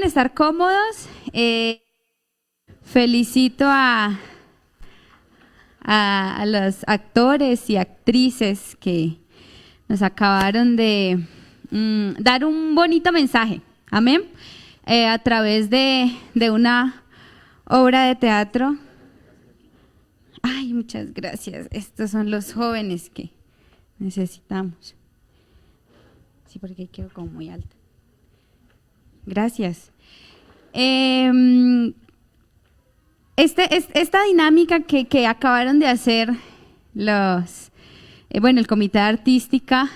pueden estar cómodos. Felicito a los actores y actrices que nos acabaron de dar un bonito mensaje, amén, a través de una obra de teatro. Ay, muchas gracias. Estos son los jóvenes que necesitamos. Sí, porque quedo como muy alta. Gracias. Esta dinámica que acabaron de hacer el comité de artística,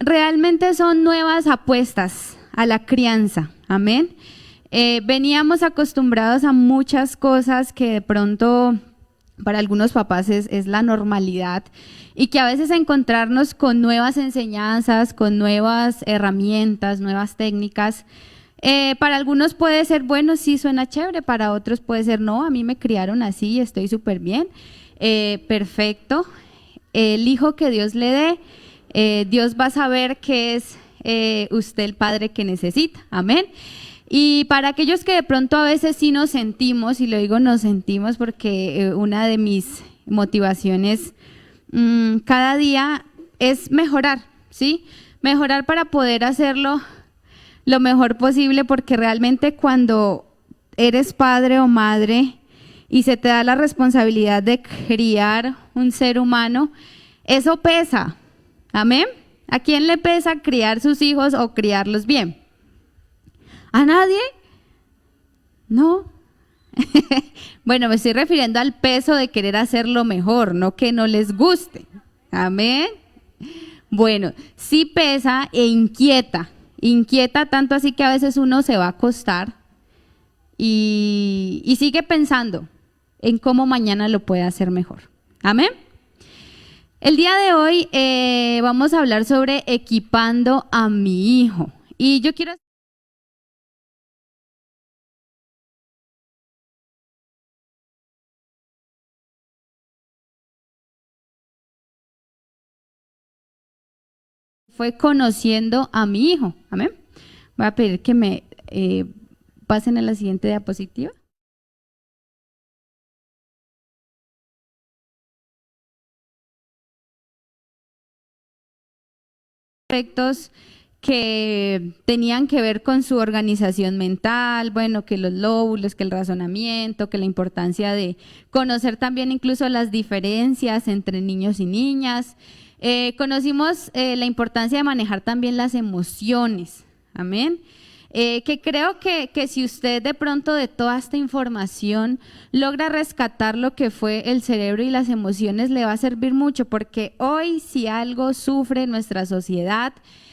realmente son nuevas apuestas a la crianza, amén. Veníamos acostumbrados a muchas cosas que de pronto para algunos papás es la normalidad, y que a veces encontrarnos con nuevas enseñanzas, con nuevas herramientas, nuevas técnicas, para algunos puede ser bueno, sí suena chévere, para otros puede ser no, a mí me criaron así, estoy súper bien, perfecto. El hijo que Dios le dé, Dios va a saber que es usted el padre que necesita, amén. Y para aquellos que de pronto a veces sí nos sentimos, y lo digo nos sentimos porque una de mis motivaciones cada día es mejorar, ¿sí? Mejorar para poder hacerlo lo mejor posible, porque realmente cuando eres padre o madre y se te da la responsabilidad de criar un ser humano, eso pesa, amén. ¿A quién le pesa criar sus hijos o criarlos bien? ¿A nadie? No. Bueno, me estoy refiriendo al peso de querer hacerlo mejor, no que no les guste. Amén. Bueno, sí pesa e inquieta tanto así que a veces uno se va a acostar y sigue pensando en cómo mañana lo puede hacer mejor. Amén. El día de hoy vamos a hablar sobre equipando a mi hijo, y yo quiero fue conociendo a mi hijo, amén. Voy a pedir que me pasen a la siguiente diapositiva. Aspectos que tenían que ver con su organización mental, bueno, que los lóbulos, que el razonamiento, que la importancia de conocer también incluso las diferencias entre niños y niñas. Conocimos la importancia de manejar también las emociones, amén. Que creo que si usted de pronto de toda esta información logra rescatar lo que fue el cerebro y las emociones, le va a servir mucho, porque hoy si algo sufre nuestra sociedad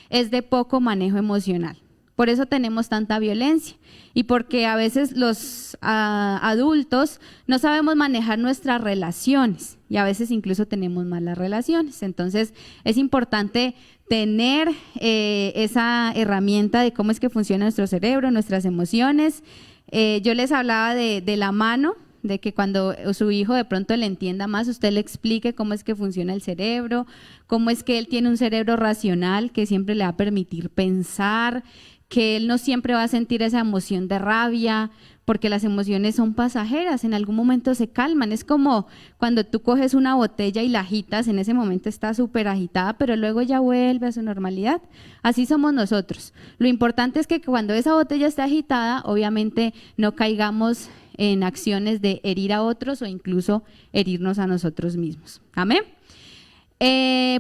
es de poco manejo emocional. Por eso tenemos tanta violencia, y porque a veces los adultos no sabemos manejar nuestras relaciones, y a veces incluso tenemos malas relaciones. Entonces es importante tener esa herramienta de cómo es que funciona nuestro cerebro, nuestras emociones. Yo les hablaba de la mano, de que cuando su hijo de pronto le entienda más, usted le explique cómo es que funciona el cerebro, cómo es que él tiene un cerebro racional que siempre le va a permitir pensar, que él no siempre va a sentir esa emoción de rabia, porque las emociones son pasajeras, en algún momento se calman. Es como cuando tú coges una botella y la agitas, en ese momento está súper agitada, pero luego ya vuelve a su normalidad. Así somos nosotros. Lo importante es que cuando esa botella esté agitada, obviamente no caigamos en acciones de herir a otros o incluso herirnos a nosotros mismos. Amén.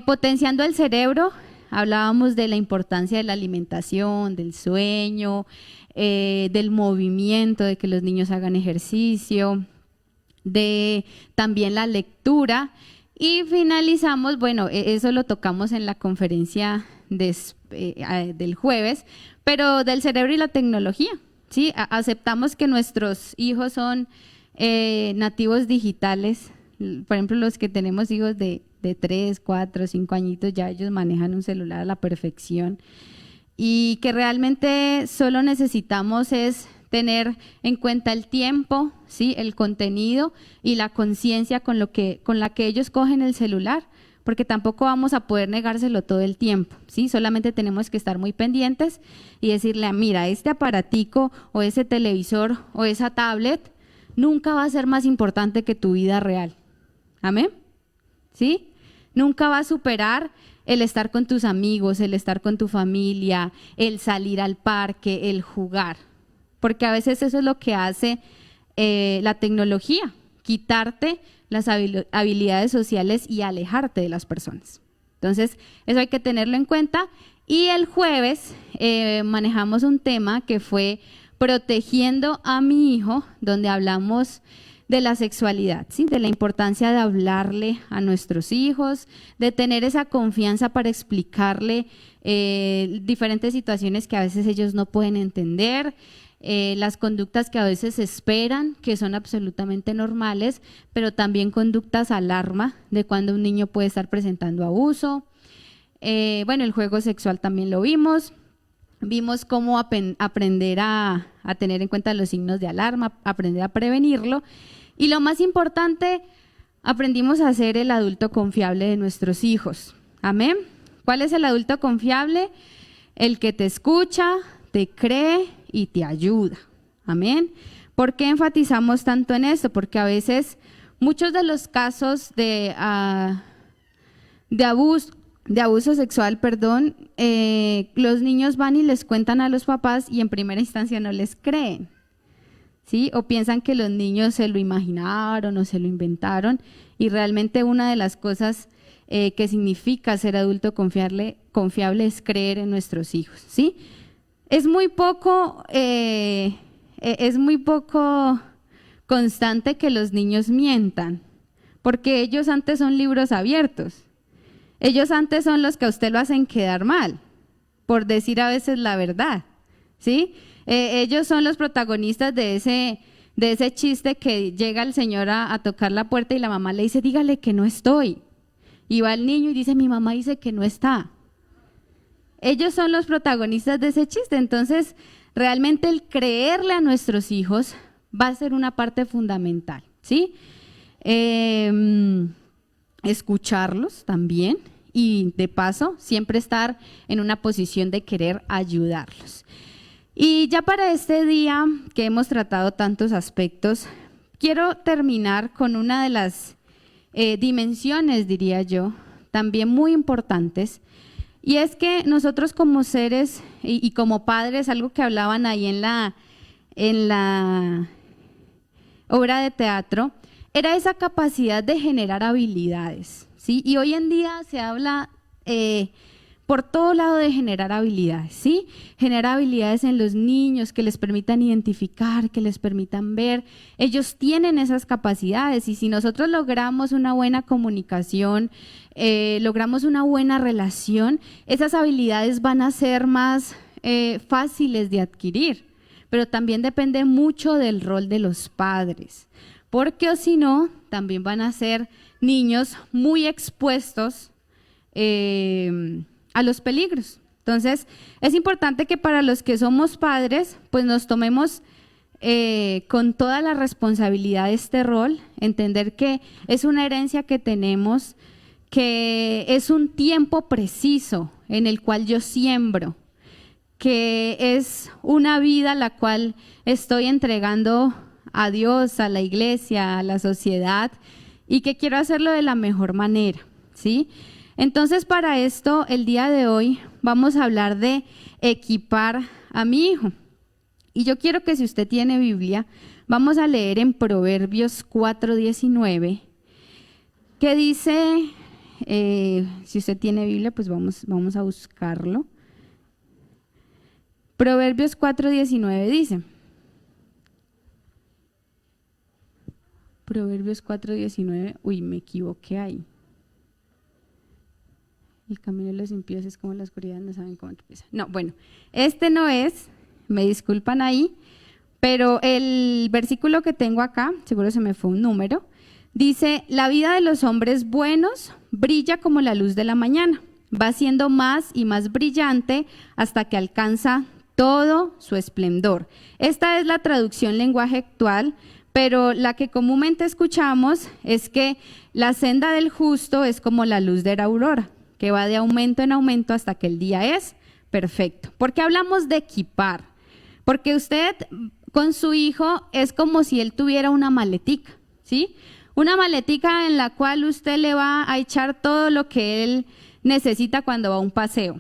Potenciando el cerebro, hablábamos de la importancia de la alimentación, del sueño, del movimiento, de que los niños hagan ejercicio, de también la lectura, y finalizamos, bueno, eso lo tocamos en la conferencia del jueves, pero del cerebro y la tecnología, ¿sí? Aceptamos que nuestros hijos son nativos digitales. Por ejemplo, los que tenemos hijos de 3, 4, 5 añitos, ya ellos manejan un celular a la perfección, y que realmente solo necesitamos es tener en cuenta el tiempo, ¿sí? El contenido y la conciencia con la que ellos cogen el celular, porque tampoco vamos a poder negárselo todo el tiempo, ¿sí? Solamente tenemos que estar muy pendientes y decirle, mira, este aparatico o ese televisor o esa tablet nunca va a ser más importante que tu vida real. ¿Amén? ¿Sí? Nunca va a superar el estar con tus amigos, el estar con tu familia, el salir al parque, el jugar. Porque a veces eso es lo que hace la tecnología, quitarte las habilidades sociales y alejarte de las personas. Entonces, eso hay que tenerlo en cuenta. Y el jueves manejamos un tema que fue protegiendo a mi hijo, donde hablamos de la sexualidad, ¿sí? De la importancia de hablarle a nuestros hijos, de tener esa confianza para explicarle diferentes situaciones que a veces ellos no pueden entender, las conductas que a veces esperan, que son absolutamente normales, pero también conductas alarma de cuando un niño puede estar presentando abuso. Bueno, el juego sexual también lo vimos. Vimos cómo aprender a tener en cuenta los signos de alarma, aprender a prevenirlo. Y lo más importante, aprendimos a ser el adulto confiable de nuestros hijos. ¿Amén? ¿Cuál es el adulto confiable? El que te escucha, te cree y te ayuda. ¿Amén? ¿Por qué enfatizamos tanto en esto? Porque a veces muchos de los casos de abuso sexual, los niños van y les cuentan a los papás y en primera instancia no les creen, ¿sí? O piensan que los niños se lo imaginaron o se lo inventaron, y realmente una de las cosas que significa ser adulto confiable es creer en nuestros hijos, ¿sí? Es muy poco constante que los niños mientan, porque ellos antes son libros abiertos. Ellos antes son los que a usted lo hacen quedar mal, por decir a veces la verdad, ¿sí? Ellos son los protagonistas de ese chiste que llega el señor a tocar la puerta y la mamá le dice, dígale que no estoy. Y va el niño y dice, mi mamá dice que no está. Ellos son los protagonistas de ese chiste. Entonces, realmente el creerle a nuestros hijos va a ser una parte fundamental, ¿sí? Escucharlos también y de paso siempre estar en una posición de querer ayudarlos. Y ya para este día que hemos tratado tantos aspectos, quiero terminar con una de las dimensiones, diría yo, también muy importantes, y es que nosotros como seres y como padres, algo que hablaban ahí en la obra de teatro, era esa capacidad de generar habilidades, ¿sí? Y hoy en día se habla por todo lado de generar habilidades, ¿sí? Generar habilidades en los niños que les permitan identificar, que les permitan ver. Ellos tienen esas capacidades y si nosotros logramos una buena comunicación, logramos una buena relación, esas habilidades van a ser más fáciles de adquirir, pero también depende mucho del rol de los padres. Porque o si no, también van a ser niños muy expuestos a los peligros. Entonces, es importante que para los que somos padres, pues nos tomemos con toda la responsabilidad de este rol, entender que es una herencia que tenemos, que es un tiempo preciso en el cual yo siembro, que es una vida la cual estoy entregando a Dios, a la iglesia, a la sociedad, y que quiero hacerlo de la mejor manera, ¿sí? Entonces, para esto, el día de hoy vamos a hablar de equipar a mi hijo. Y yo quiero que si usted tiene Biblia, vamos a leer en Proverbios 4:19, que dice, si usted tiene Biblia, pues vamos a buscarlo. Proverbios 4:19 dice, Proverbios 4:19, uy, me equivoqué ahí. El camino de los impíos es como la oscuridad, no saben cómo empieza. No, bueno, este no es, me disculpan ahí, pero el versículo que tengo acá, seguro se me fue un número, dice, la vida de los hombres buenos brilla como la luz de la mañana, va siendo más y más brillante hasta que alcanza todo su esplendor. Esta es la traducción lenguaje actual, pero la que comúnmente escuchamos es que la senda del justo es como la luz de la aurora, que va de aumento en aumento hasta que el día es perfecto. ¿Por qué hablamos de equipar? Porque usted con su hijo es como si él tuviera una maletica, ¿sí? Una maletica en la cual usted le va a echar todo lo que él necesita cuando va a un paseo.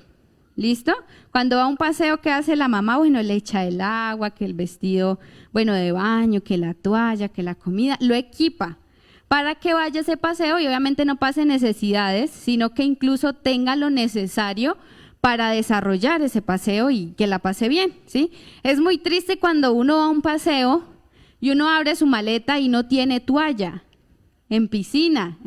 ¿Listo? Cuando va a un paseo, ¿qué hace la mamá? Bueno, le echa el agua, que el vestido, bueno, de baño, que la toalla, que la comida, lo equipa para que vaya a ese paseo y obviamente no pase necesidades, sino que incluso tenga lo necesario para desarrollar ese paseo y que la pase bien, ¿sí? Es muy triste cuando uno va a un paseo y uno abre su maleta y no tiene toalla en piscina.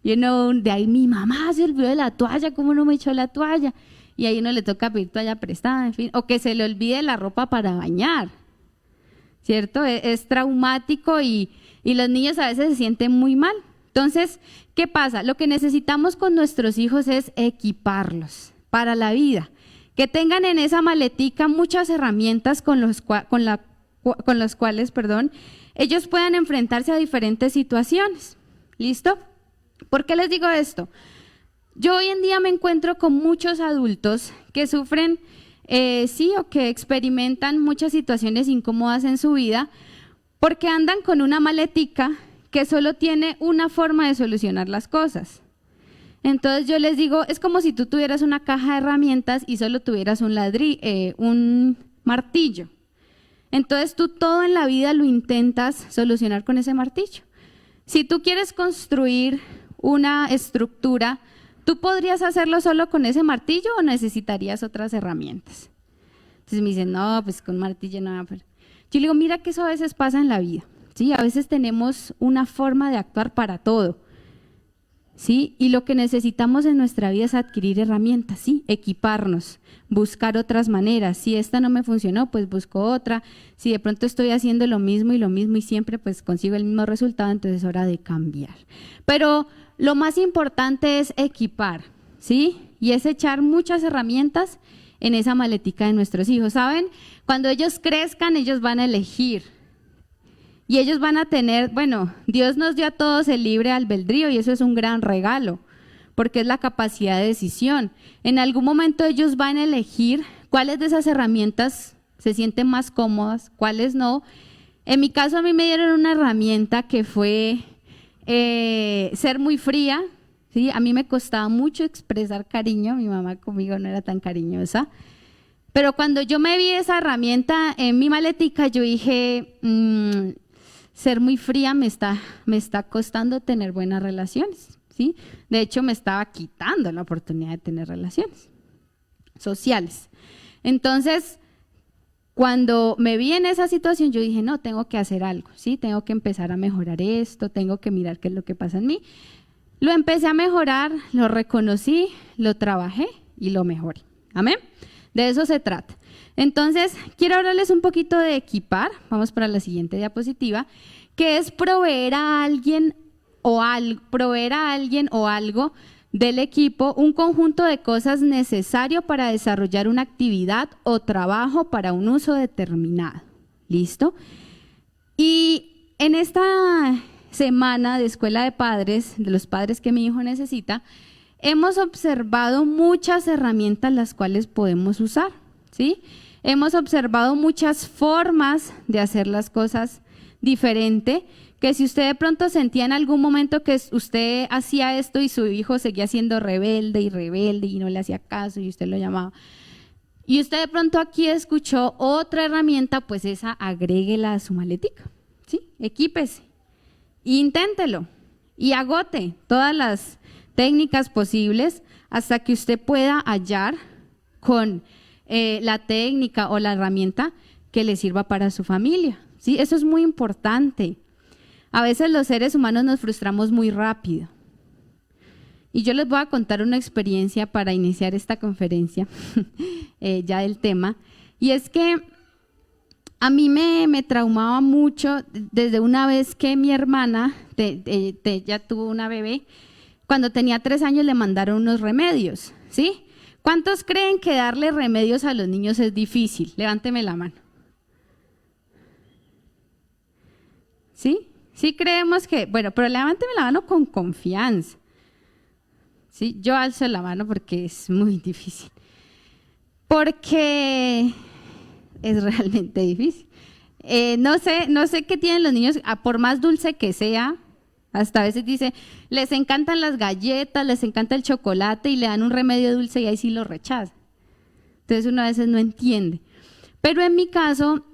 Y uno, de ahí mi mamá se olvidó de la toalla, ¿cómo no me echó la toalla? Y ahí uno le toca pedir toalla prestada, en fin, o que se le olvide la ropa para bañar, ¿cierto? Es traumático y los niños a veces se sienten muy mal. Entonces, ¿qué pasa? Lo que necesitamos con nuestros hijos es equiparlos para la vida, que tengan en esa maletica muchas herramientas con los cuales, ellos puedan enfrentarse a diferentes situaciones. ¿Listo? ¿Por qué les digo esto? Yo hoy en día me encuentro con muchos adultos que sufren, o que experimentan muchas situaciones incómodas en su vida porque andan con una maletica que solo tiene una forma de solucionar las cosas. Entonces yo les digo, es como si tú tuvieras una caja de herramientas y solo tuvieras un martillo. Entonces tú todo en la vida lo intentas solucionar con ese martillo. Si tú quieres construir una estructura, ¿tú podrías hacerlo solo con ese martillo o necesitarías otras herramientas? Entonces me dicen, no, pues con martillo no. Pero yo le digo, mira que eso a veces pasa en la vida, ¿sí? A veces tenemos una forma de actuar para todo, ¿sí? Y lo que necesitamos en nuestra vida es adquirir herramientas, ¿sí? Equiparnos, buscar otras maneras. Si esta no me funcionó, pues busco otra. Si de pronto estoy haciendo lo mismo y siempre pues consigo el mismo resultado, entonces es hora de cambiar. Pero lo más importante es equipar, ¿sí? Y es echar muchas herramientas en esa maletica de nuestros hijos. ¿Saben? Cuando ellos crezcan, ellos van a elegir. Y ellos van a tener, bueno, Dios nos dio a todos el libre albedrío y eso es un gran regalo, porque es la capacidad de decisión. En algún momento ellos van a elegir cuáles de esas herramientas se sienten más cómodas, cuáles no. En mi caso a mí me dieron una herramienta que fue ser muy fría, ¿sí? A mí me costaba mucho expresar cariño, mi mamá conmigo no era tan cariñosa, pero cuando yo me vi esa herramienta en mi maletica, yo dije, ser muy fría me está costando tener buenas relaciones, ¿sí? De hecho, me estaba quitando la oportunidad de tener relaciones sociales. Entonces, cuando me vi en esa situación, yo dije, no, tengo que hacer algo, ¿sí? Tengo que empezar a mejorar esto, tengo que mirar qué es lo que pasa en mí. Lo empecé a mejorar, lo reconocí, lo trabajé y lo mejoré. ¿Amén? De eso se trata. Entonces, quiero hablarles un poquito de equipar, vamos para la siguiente diapositiva, que es proveer a alguien o algo del equipo un conjunto de cosas necesario para desarrollar una actividad o trabajo para un uso determinado. ¿Listo? Y en esta semana de escuela de padres, de los padres que mi hijo necesita, hemos observado muchas herramientas las cuales podemos usar, ¿sí? Hemos observado muchas formas de hacer las cosas diferente, que si usted de pronto sentía en algún momento que usted hacía esto y su hijo seguía siendo rebelde y no le hacía caso y usted lo llamaba, y usted de pronto aquí escuchó otra herramienta, pues esa agréguela a su maletica, ¿sí? Equípese, inténtelo y agote todas las técnicas posibles hasta que usted pueda hallar con la técnica o la herramienta que le sirva para su familia, ¿sí? Eso es muy importante. A veces los seres humanos nos frustramos muy rápido. Y yo les voy a contar una experiencia para iniciar esta conferencia, ya del tema, y es que a mí me traumaba mucho desde una vez que mi hermana ya tuvo una bebé. Cuando tenía 3 años le mandaron unos remedios, ¿sí? ¿Cuántos creen que darle remedios a los niños es difícil? Levánteme la mano. ¿Sí? Sí creemos que, bueno, pero levánteme la mano con confianza. ¿Sí? Yo alzo la mano porque es muy difícil. Porque es realmente difícil. No sé qué tienen los niños, por más dulce que sea, hasta a veces dice, les encantan las galletas, les encanta el chocolate y le dan un remedio dulce y ahí sí lo rechaza. Entonces uno a veces no entiende. Pero en mi caso,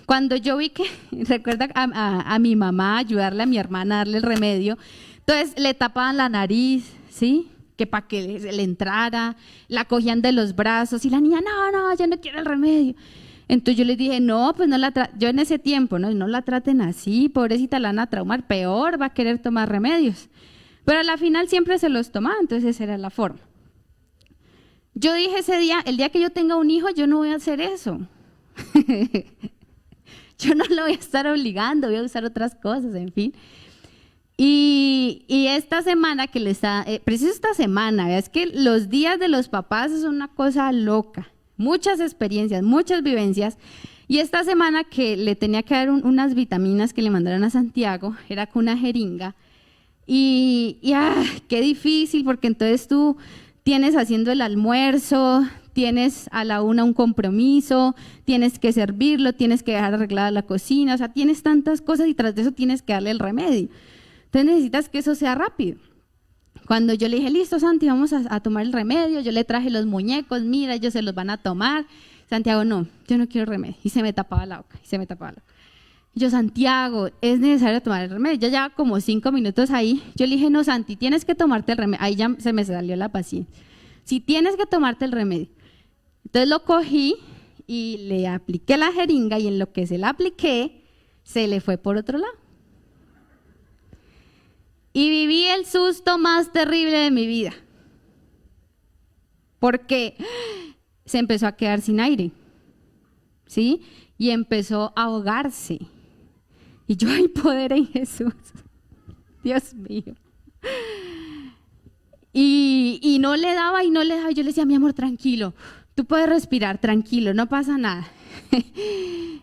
cuando yo vi que, recuerda a mi mamá ayudarle a mi hermana a darle el remedio, entonces le tapaban la nariz, ¿sí? Que para que le entrara, la cogían de los brazos y la niña, no, yo no quiero el remedio. Entonces yo les dije, no, pues no yo en ese tiempo, no la traten así, pobrecita, la van a traumar, peor, va a querer tomar remedios. Pero a la final siempre se los tomaba, entonces esa era la forma. Yo dije ese día, el día que yo tenga un hijo, yo no voy a hacer eso. Yo no lo voy a estar obligando, voy a usar otras cosas, en fin. Y esta semana que le está, preciso esta semana, es que los días de los papás es una cosa loca, muchas experiencias, muchas vivencias. Y esta semana que le tenía que dar unas vitaminas que le mandaron a Santiago, era con una jeringa. Y qué difícil, porque entonces tú tienes haciendo el almuerzo, tienes a la 1 un compromiso, tienes que servirlo, tienes que dejar arreglada la cocina, o sea, tienes tantas cosas y tras de eso tienes que darle el remedio. Entonces necesitas que eso sea rápido. Cuando yo le dije, listo, Santi, vamos a tomar el remedio, yo le traje los muñecos, mira, ellos se los van a tomar. Santiago, no, yo no quiero remedio. Y se me tapaba la boca, Y yo, Santiago, es necesario tomar el remedio. Ya llevaba como 5 minutos ahí. Yo le dije, no, Santi, tienes que tomarte el remedio. Ahí ya se me salió la paciencia. Si tienes que tomarte el remedio. Entonces lo cogí y le apliqué la jeringa y en lo que se la apliqué, se le fue por otro lado. Y viví el susto más terrible de mi vida, porque se empezó a quedar sin aire, ¿sí? Y empezó a ahogarse. Y yo, hay poder en Jesús, Dios mío. Y no le daba, yo le decía, mi amor, tranquilo, tú puedes respirar, tranquilo, no pasa nada.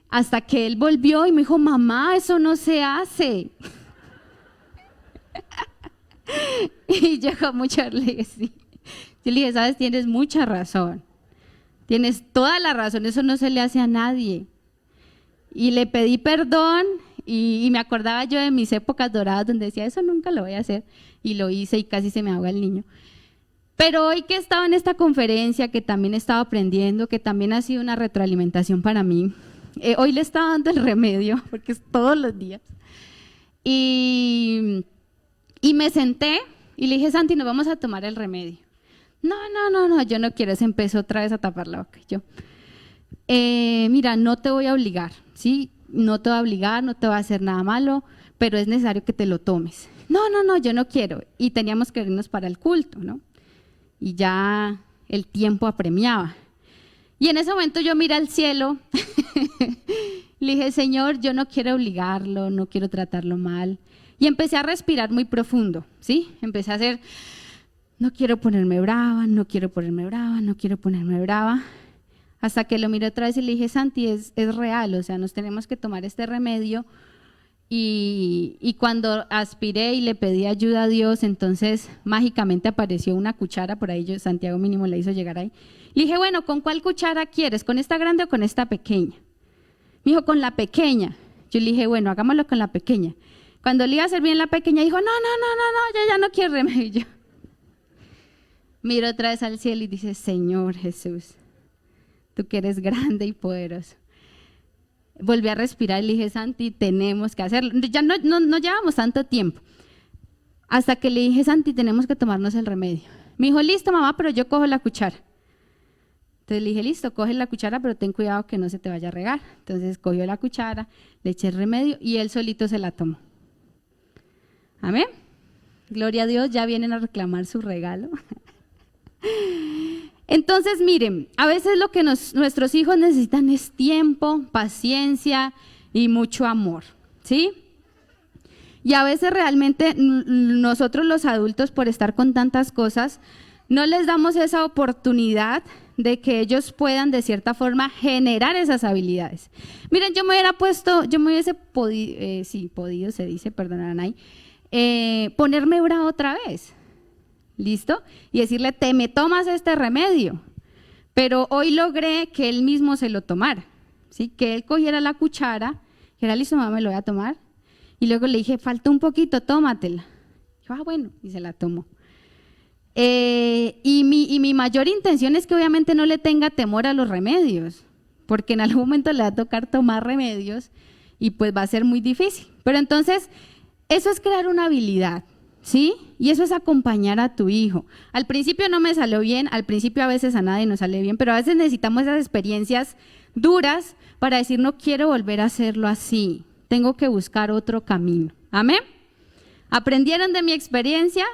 Hasta que él volvió y me dijo, mamá, eso no se hace. Y yo con mucha le dije, sí. Yo le dije, sabes, tienes mucha razón, tienes toda la razón, eso no se le hace a nadie. Y le pedí perdón y me acordaba yo de mis épocas doradas donde decía, eso nunca lo voy a hacer, y lo hice y casi se me ahoga el niño. Pero hoy que he estado en esta conferencia, que también he estado aprendiendo, que también ha sido una retroalimentación para mí, hoy le estaba dando el remedio, porque es todos los días. Y me senté y le dije, Santi, nos vamos a tomar el remedio. No, yo no quiero. Se empezó otra vez a tapar la boca. Yo, mira, no te voy a obligar, ¿sí? No te voy a obligar, no te voy a hacer nada malo, pero es necesario que te lo tomes. No, yo no quiero. Y teníamos que irnos para el culto, ¿no? Y ya el tiempo apremiaba. Y en ese momento yo miré al cielo, le dije, Señor, yo no quiero obligarlo, no quiero tratarlo mal. Y empecé a respirar muy profundo, ¿sí? Empecé a hacer, no quiero ponerme brava, no quiero ponerme brava, no quiero ponerme brava. Hasta que lo miré otra vez y le dije, Santi, es real, o sea, nos tenemos que tomar este remedio. Y cuando aspiré y le pedí ayuda a Dios, entonces mágicamente apareció una cuchara por ahí, Santiago mínimo le hizo llegar ahí. Le dije, bueno, ¿con cuál cuchara quieres? ¿Con esta grande o con esta pequeña? Me dijo, con la pequeña. Yo le dije, bueno, hagámoslo con la pequeña. Cuando le iba a servir en la pequeña, dijo, no, yo ya no quiero remedio. Miro otra vez al cielo y dice, Señor Jesús, tú que eres grande y poderoso. Volví a respirar y le dije, Santi, tenemos que hacerlo. Ya no llevamos tanto tiempo. Hasta que le dije, Santi, tenemos que tomarnos el remedio. Me dijo, listo, mamá, pero yo cojo la cuchara. Entonces le dije, listo, coge la cuchara, pero ten cuidado que no se te vaya a regar. Entonces cogió la cuchara, le eché el remedio y él solito se la tomó. Amén. Gloria a Dios, ya vienen a reclamar su regalo. Entonces, miren, a veces lo que nuestros hijos necesitan es tiempo, paciencia y mucho amor, ¿sí? Y a veces realmente nosotros los adultos, por estar con tantas cosas, no les damos esa oportunidad de que ellos puedan de cierta forma generar esas habilidades. Miren, yo me hubiese podido, se dice, perdonarán ahí, ponerme brava otra vez, ¿listo? Y decirle, me tomas este remedio, pero hoy logré que él mismo se lo tomara, ¿sí? Que él cogiera la cuchara, que era listo, mamá, me lo voy a tomar, y luego le dije, falta un poquito, tómatela. Yo, bueno, y se la tomó. Y mi mayor intención es que obviamente no le tenga temor a los remedios, porque en algún momento le va a tocar tomar remedios y pues va a ser muy difícil. Pero entonces, eso es crear una habilidad, ¿sí? Y eso es acompañar a tu hijo. Al principio no me salió bien, al principio a veces a nadie nos sale bien, pero a veces necesitamos esas experiencias duras para decir, no quiero volver a hacerlo así, tengo que buscar otro camino. ¿Amén? ¿Aprendieron de mi experiencia?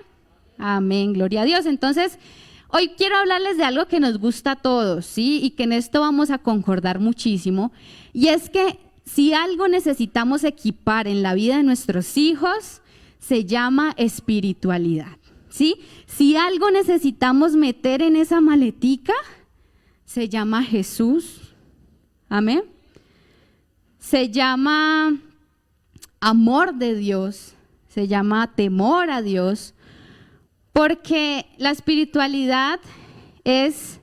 Amén, gloria a Dios. Entonces, hoy quiero hablarles de algo que nos gusta a todos, ¿sí? Y que en esto vamos a concordar muchísimo. Y es que si algo necesitamos equipar en la vida de nuestros hijos, se llama espiritualidad, ¿sí? Si algo necesitamos meter en esa maletica, se llama Jesús. Amén. Se llama amor de Dios, se llama temor a Dios. Porque la espiritualidad es,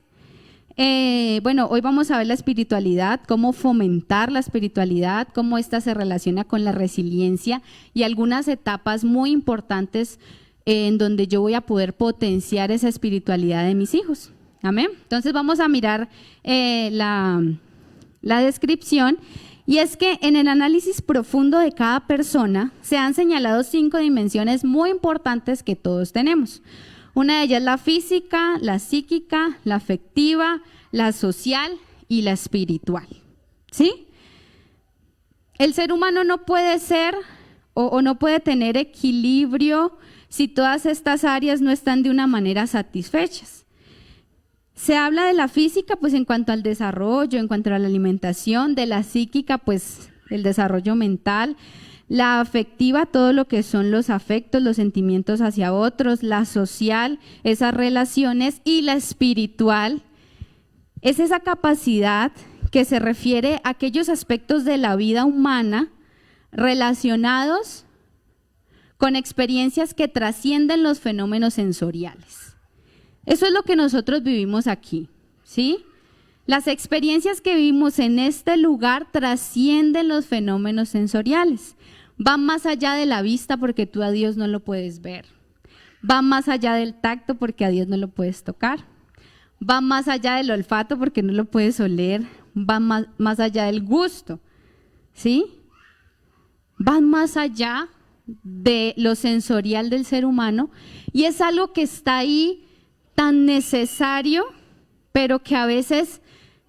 hoy vamos a ver la espiritualidad, cómo fomentar la espiritualidad, cómo ésta se relaciona con la resiliencia y algunas etapas muy importantes en donde yo voy a poder potenciar esa espiritualidad de mis hijos. Amén. Entonces vamos a mirar la descripción. Y es que en el análisis profundo de cada persona se han señalado 5 dimensiones muy importantes que todos tenemos. Una de ellas es la física, la psíquica, la afectiva, la social y la espiritual, ¿sí? El ser humano no puede ser o no puede tener equilibrio si todas estas áreas no están de una manera satisfechas. Se habla de la física, pues en cuanto al desarrollo, en cuanto a la alimentación, de la psíquica, pues el desarrollo mental, la afectiva, todo lo que son los afectos, los sentimientos hacia otros, la social, esas relaciones, y la espiritual es esa capacidad que se refiere a aquellos aspectos de la vida humana relacionados con experiencias que trascienden los fenómenos sensoriales. Eso es lo que nosotros vivimos aquí, ¿sí? Las experiencias que vivimos en este lugar trascienden los fenómenos sensoriales. Van más allá de la vista porque tú a Dios no lo puedes ver. Van más allá del tacto porque a Dios no lo puedes tocar. Van más allá del olfato porque no lo puedes oler. Van más allá del gusto, ¿sí? Van más allá de lo sensorial del ser humano y es algo que está ahí tan necesario, pero que a veces,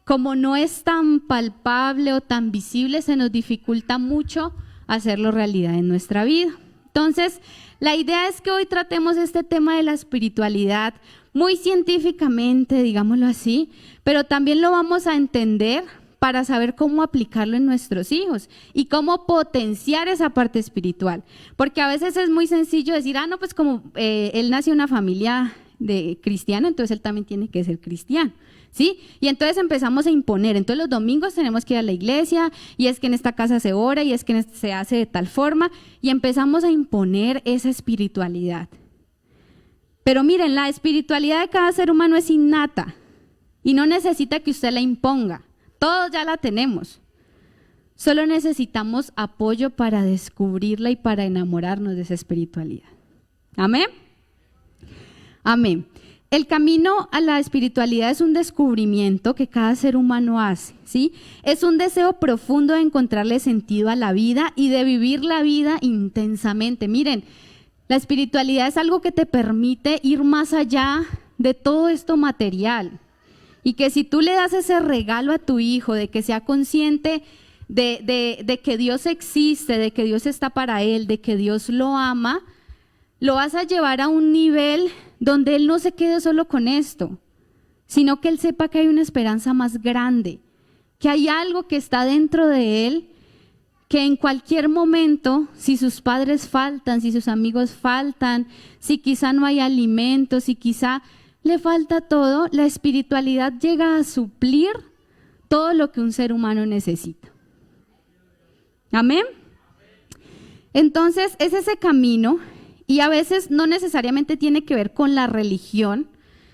como no es tan palpable o tan visible, se nos dificulta mucho hacerlo realidad en nuestra vida. Entonces, la idea es que hoy tratemos este tema de la espiritualidad muy científicamente, digámoslo así, pero también lo vamos a entender para saber cómo aplicarlo en nuestros hijos y cómo potenciar esa parte espiritual. Porque a veces es muy sencillo decir, no, pues como él nació en una familia de cristiano, entonces él también tiene que ser cristiano, ¿sí? Y entonces empezamos a imponer, entonces los domingos tenemos que ir a la iglesia, y es que en esta casa se ora, y es que se hace de tal forma, y empezamos a imponer esa espiritualidad. Pero miren, la espiritualidad de cada ser humano es innata, y no necesita que usted la imponga, todos ya la tenemos. Solo necesitamos apoyo para descubrirla y para enamorarnos de esa espiritualidad. ¿Amén? Amén. El camino a la espiritualidad es un descubrimiento que cada ser humano hace, ¿sí? Es un deseo profundo de encontrarle sentido a la vida y de vivir la vida intensamente. Miren, la espiritualidad es algo que te permite ir más allá de todo esto material. Y que si tú le das ese regalo a tu hijo de que sea consciente de que Dios existe, de que Dios está para él, de que Dios lo ama, lo vas a llevar a un nivel donde él no se quede solo con esto, sino que él sepa que hay una esperanza más grande, que hay algo que está dentro de él, que en cualquier momento, si sus padres faltan, si sus amigos faltan, si quizá no hay alimento, si quizá le falta todo, la espiritualidad llega a suplir todo lo que un ser humano necesita. Amén. Entonces es ese camino, y a veces no necesariamente tiene que ver con la religión,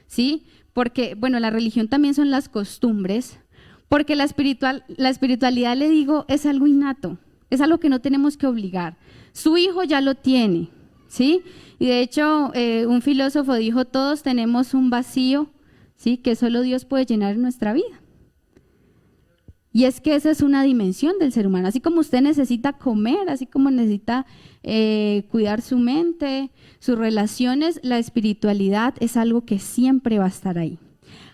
¿sí? Porque, bueno, la religión también son las costumbres, porque la espiritualidad, le digo, es algo innato, es algo que no tenemos que obligar. Su hijo ya lo tiene, ¿sí? Y de hecho, un filósofo dijo, todos tenemos un vacío, ¿sí? Que solo Dios puede llenar en nuestra vida. Y es que esa es una dimensión del ser humano. Así como usted necesita comer, así como necesita cuidar su mente, sus relaciones, la espiritualidad es algo que siempre va a estar ahí.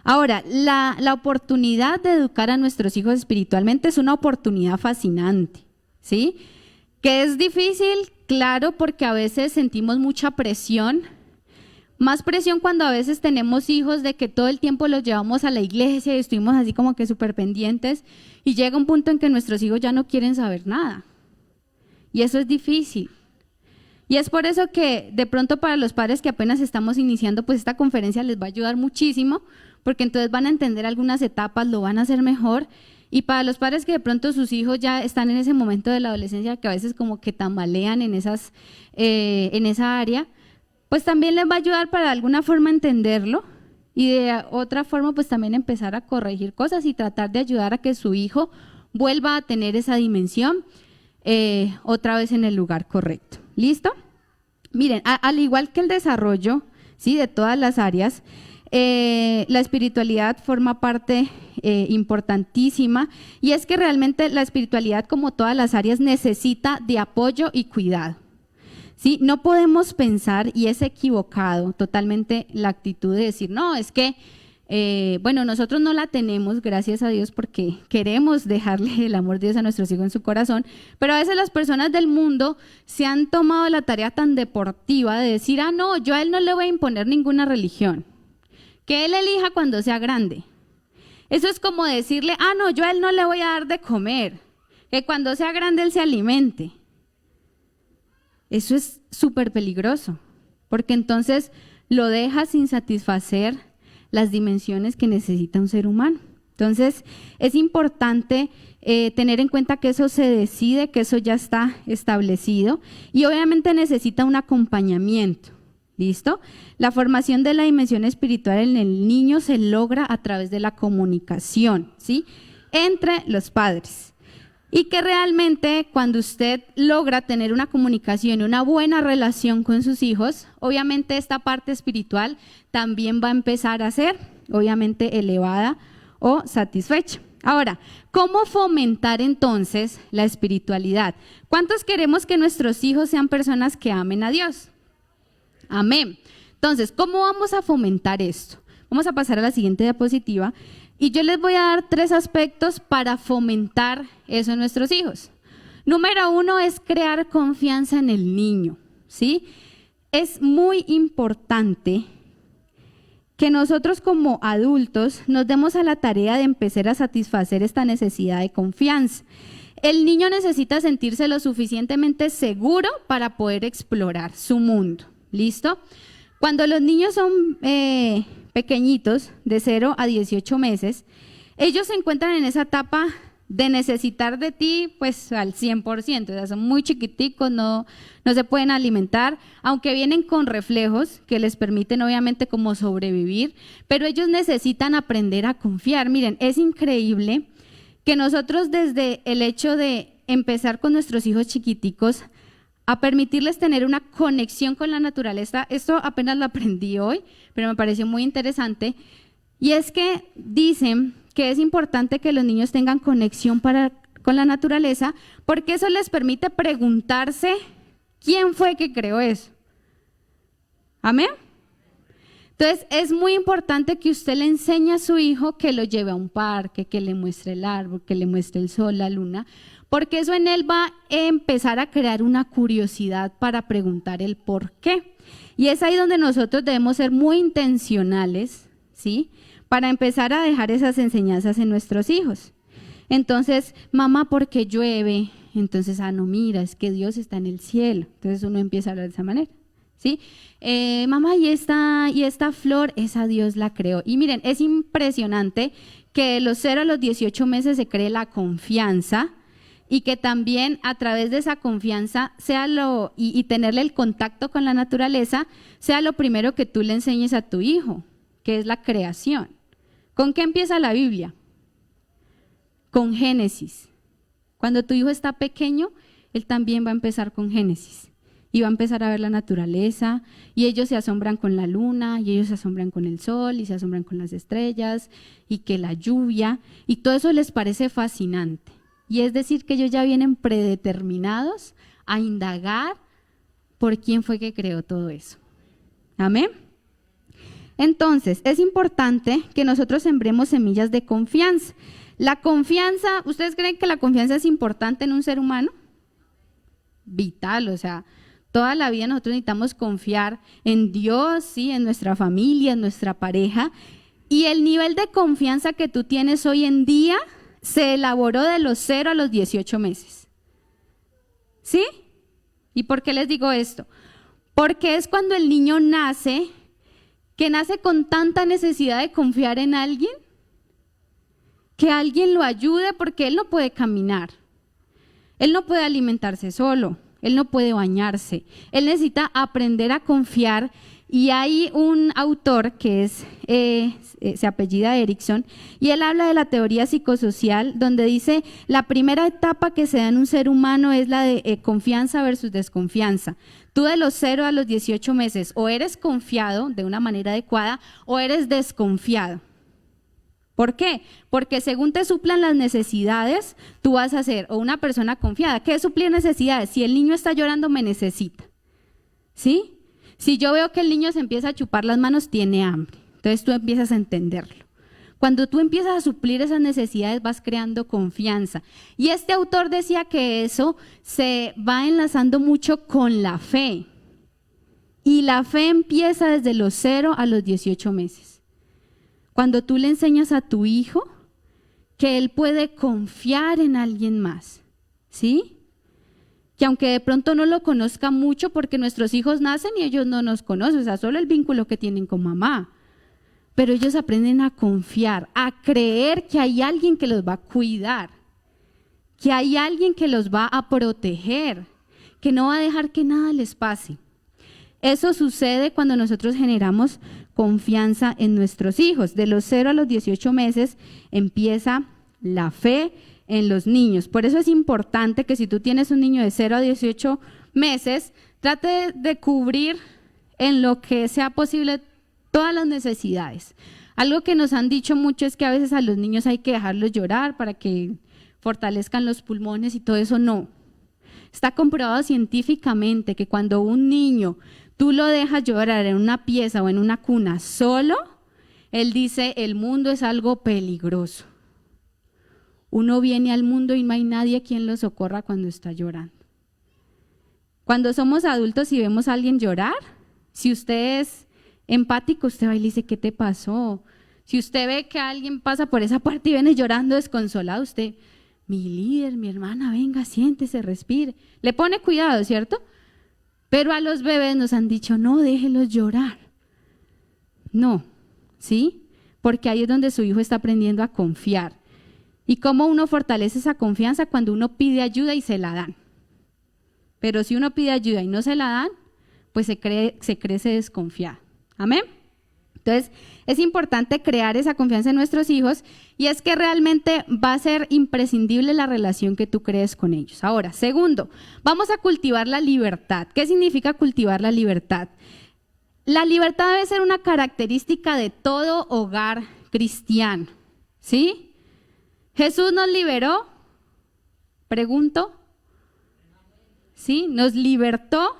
Ahora, la oportunidad de educar a nuestros hijos espiritualmente es una oportunidad fascinante, ¿sí? Que es difícil, claro, porque a veces sentimos mucha presión. Más presión cuando a veces tenemos hijos de que todo el tiempo los llevamos a la iglesia y estuvimos así como que súper pendientes, y llega un punto en que nuestros hijos ya no quieren saber nada. Y eso es difícil. Y es por eso que de pronto para los padres que apenas estamos iniciando, pues esta conferencia les va a ayudar muchísimo, porque entonces van a entender algunas etapas, lo van a hacer mejor. Y para los padres que de pronto sus hijos ya están en ese momento de la adolescencia, que a veces como que tambalean en esa área, pues también les va a ayudar para de alguna forma entenderlo, y de otra forma pues también empezar a corregir cosas y tratar de ayudar a que su hijo vuelva a tener esa dimensión otra vez en el lugar correcto. ¿Listo? Miren, al igual que el desarrollo, ¿sí?, de todas las áreas, la espiritualidad forma parte importantísima, y es que realmente la espiritualidad, como todas las áreas, necesita de apoyo y cuidado. ¿Sí? No podemos pensar, y es equivocado totalmente la actitud de decir, no, es que, bueno, nosotros no la tenemos, gracias a Dios, porque queremos dejarle el amor de Dios a nuestros hijos en su corazón, pero a veces las personas del mundo se han tomado la tarea tan deportiva de decir, no, yo a él no le voy a imponer ninguna religión, que él elija cuando sea grande. Eso es como decirle, no, yo a él no le voy a dar de comer, que cuando sea grande él se alimente. Eso es súper peligroso, porque entonces lo deja sin satisfacer las dimensiones que necesita un ser humano. Entonces es importante tener en cuenta que eso se decide, que eso ya está establecido, y obviamente necesita un acompañamiento. ¿Listo? La formación de la dimensión espiritual en el niño se logra a través de la comunicación, ¿sí?, entre los padres. Y que realmente cuando usted logra tener una comunicación y una buena relación con sus hijos, obviamente esta parte espiritual también va a empezar a ser, obviamente, elevada o satisfecha. Ahora, ¿cómo fomentar entonces la espiritualidad? ¿Cuántos queremos que nuestros hijos sean personas que amen a Dios? Amén. Entonces, ¿cómo vamos a fomentar esto? Vamos a pasar a la siguiente diapositiva. Y yo les voy a dar 3 aspectos para fomentar eso en nuestros hijos. Número 1 es crear confianza en el niño, ¿sí? Es muy importante que nosotros como adultos nos demos a la tarea de empezar a satisfacer esta necesidad de confianza. El niño necesita sentirse lo suficientemente seguro para poder explorar su mundo. ¿Listo? Cuando los niños son pequeñitos, de 0 a 18 meses, ellos se encuentran en esa etapa de necesitar de ti pues al 100%, o sea, son muy chiquiticos, no se pueden alimentar, aunque vienen con reflejos que les permiten obviamente como sobrevivir, pero ellos necesitan aprender a confiar. Miren, es increíble que nosotros desde el hecho de empezar con nuestros hijos chiquiticos a permitirles tener una conexión con la naturaleza, esto apenas lo aprendí hoy, pero me pareció muy interesante, y es que dicen que es importante que los niños tengan conexión con la naturaleza, porque eso les permite preguntarse quién fue que creó eso. ¿Amén? Entonces es muy importante que usted le enseñe a su hijo, que lo lleve a un parque, que le muestre el árbol, que le muestre el sol, la luna, porque eso en él va a empezar a crear una curiosidad para preguntar el por qué. Y es ahí donde nosotros debemos ser muy intencionales, ¿sí?, para empezar a dejar esas enseñanzas en nuestros hijos. Entonces, mamá, ¿por qué llueve? Entonces, no, mira, es que Dios está en el cielo. Entonces uno empieza a hablar de esa manera, ¿sí? Mamá, y esta flor, esa Dios la creó. Y miren, es impresionante que de los 0 a los 18 meses se cree la confianza y que también a través de esa confianza y tenerle el contacto con la naturaleza sea lo primero que tú le enseñes a tu hijo, que es la creación. ¿Con qué empieza la Biblia? Con Génesis. Cuando tu hijo está pequeño, él también va a empezar con Génesis y va a empezar a ver la naturaleza y ellos se asombran con la luna y ellos se asombran con el sol y se asombran con las estrellas y que la lluvia y todo eso les parece fascinante. Y es decir que ellos ya vienen predeterminados a indagar por quién fue que creó todo eso. Amén. Entonces, es importante que nosotros sembremos semillas de confianza. La confianza, ¿ustedes creen que la confianza es importante en un ser humano? Vital, o sea, toda la vida nosotros necesitamos confiar en Dios, ¿sí? En nuestra familia, en nuestra pareja. Y el nivel de confianza que tú tienes hoy en día se elaboró de los 0 a los 18 meses. ¿Sí? ¿Y por qué les digo esto? Porque es cuando el niño nace, que nace con tanta necesidad de confiar en alguien, que alguien lo ayude porque él no puede caminar, él no puede alimentarse solo, él no puede bañarse, él necesita aprender a confiar. Y hay un autor que se apellida Erickson y él habla de la teoría psicosocial donde dice la primera etapa que se da en un ser humano es la de confianza versus desconfianza. Tú de los 0 a los 18 meses o eres confiado de una manera adecuada o eres desconfiado. ¿Por qué? Porque según te suplan las necesidades, tú vas a ser o una persona confiada. ¿Qué es suplir necesidades? Si el niño está llorando, me necesita. ¿Sí? Si yo veo que el niño se empieza a chupar las manos, tiene hambre. Entonces tú empiezas a entenderlo. Cuando tú empiezas a suplir esas necesidades, vas creando confianza. Y este autor decía que eso se va enlazando mucho con la fe. Y la fe empieza desde los 0 a los 18 meses. Cuando tú le enseñas a tu hijo que él puede confiar en alguien más, ¿sí? Que aunque de pronto no lo conozca mucho porque nuestros hijos nacen y ellos no nos conocen, o sea, solo el vínculo que tienen con mamá, pero ellos aprenden a confiar, a creer que hay alguien que los va a cuidar, que hay alguien que los va a proteger, que no va a dejar que nada les pase. Eso sucede cuando nosotros generamos confianza en nuestros hijos. De los 0 a los 18 meses empieza la fe en los niños. Por eso es importante que si tú tienes un niño de 0 a 18 meses, trate de cubrir en lo que sea posible todas las necesidades. Algo que nos han dicho mucho es que a veces a los niños hay que dejarlos llorar para que fortalezcan los pulmones y todo eso no. Está comprobado científicamente que cuando un niño tú lo dejas llorar en una pieza o en una cuna solo, él dice, el mundo es algo peligroso. Uno viene al mundo y no hay nadie quien lo socorra cuando está llorando. Cuando somos adultos y vemos a alguien llorar, si usted es empático, usted va y le dice, ¿qué te pasó? Si usted ve que alguien pasa por esa puerta y viene llorando desconsolado, usted, mi líder, mi hermana, venga, siéntese, respire. Le pone cuidado, ¿cierto? Pero a los bebés nos han dicho, no, déjelos llorar. No, ¿sí? Porque ahí es donde su hijo está aprendiendo a confiar. ¿Y cómo uno fortalece esa confianza? Cuando uno pide ayuda y se la dan. Pero si uno pide ayuda y no se la dan, pues se crece desconfiado. ¿Amén? Entonces, es importante crear esa confianza en nuestros hijos y es que realmente va a ser imprescindible la relación que tú crees con ellos. Ahora, segundo, vamos a cultivar la libertad. ¿Qué significa cultivar la libertad? La libertad debe ser una característica de todo hogar cristiano, ¿sí? Jesús nos liberó, pregunto, ¿sí? Nos libertó,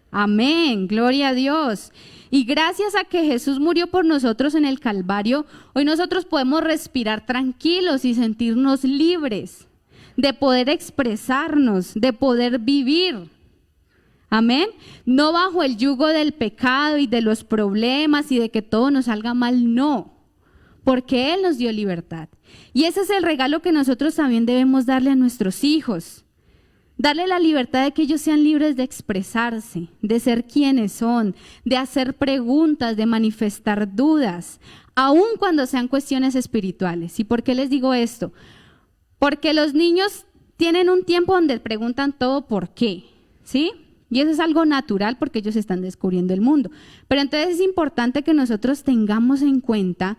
amén, gloria a Dios. Y gracias a que Jesús murió por nosotros en el Calvario, hoy nosotros podemos respirar tranquilos y sentirnos libres de poder expresarnos, de poder vivir. Amén. No bajo el yugo del pecado y de los problemas y de que todo nos salga mal, no. Porque Él nos dio libertad. Y ese es el regalo que nosotros también debemos darle a nuestros hijos. Darle la libertad de que ellos sean libres de expresarse, de ser quienes son, de hacer preguntas, de manifestar dudas, aun cuando sean cuestiones espirituales. ¿Y por qué les digo esto? Porque los niños tienen un tiempo donde preguntan todo por qué, ¿sí? Y eso es algo natural porque ellos están descubriendo el mundo. Pero entonces es importante que nosotros tengamos en cuenta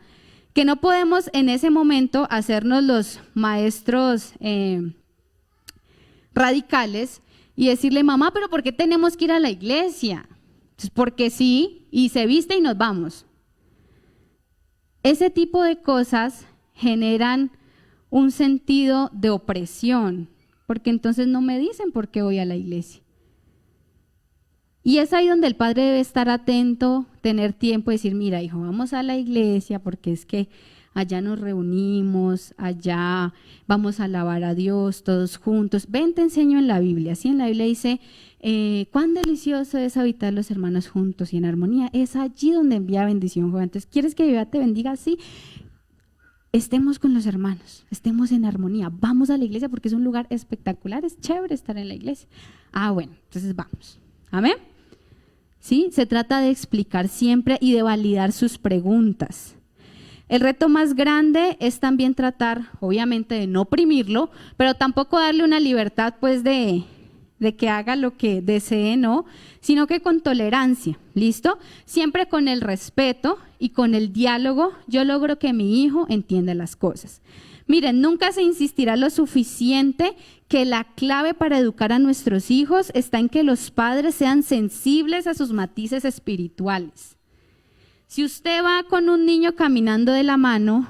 que no podemos en ese momento hacernos los maestros radicales y decirle, mamá, pero ¿por qué tenemos que ir a la iglesia? Entonces, porque sí, y se viste y nos vamos. Ese tipo de cosas generan un sentido de opresión, porque entonces no me dicen por qué voy a la iglesia. Y es ahí donde el padre debe estar atento, tener tiempo y decir, mira, hijo, vamos a la iglesia porque es que allá nos reunimos, allá vamos a alabar a Dios todos juntos. Ven, te enseño en la Biblia. Sí, en la Biblia dice, cuán delicioso es habitar los hermanos juntos y en armonía. Es allí donde envía bendición, joven. Entonces, ¿quieres que Dios te bendiga? Sí. Estemos con los hermanos, estemos en armonía. Vamos a la iglesia porque es un lugar espectacular, es chévere estar en la iglesia. Ah, bueno, entonces vamos. Amén. ¿Sí? Se trata de explicar siempre y de validar sus preguntas. El reto más grande es también tratar, obviamente, de no oprimirlo, pero tampoco darle una libertad, pues, de que haga lo que desee, no, sino que con tolerancia, ¿listo? Siempre con el respeto y con el diálogo, yo logro que mi hijo entienda las cosas. Miren, nunca se insistirá lo suficiente que la clave para educar a nuestros hijos está en que los padres sean sensibles a sus matices espirituales. Si usted va con un niño caminando de la mano,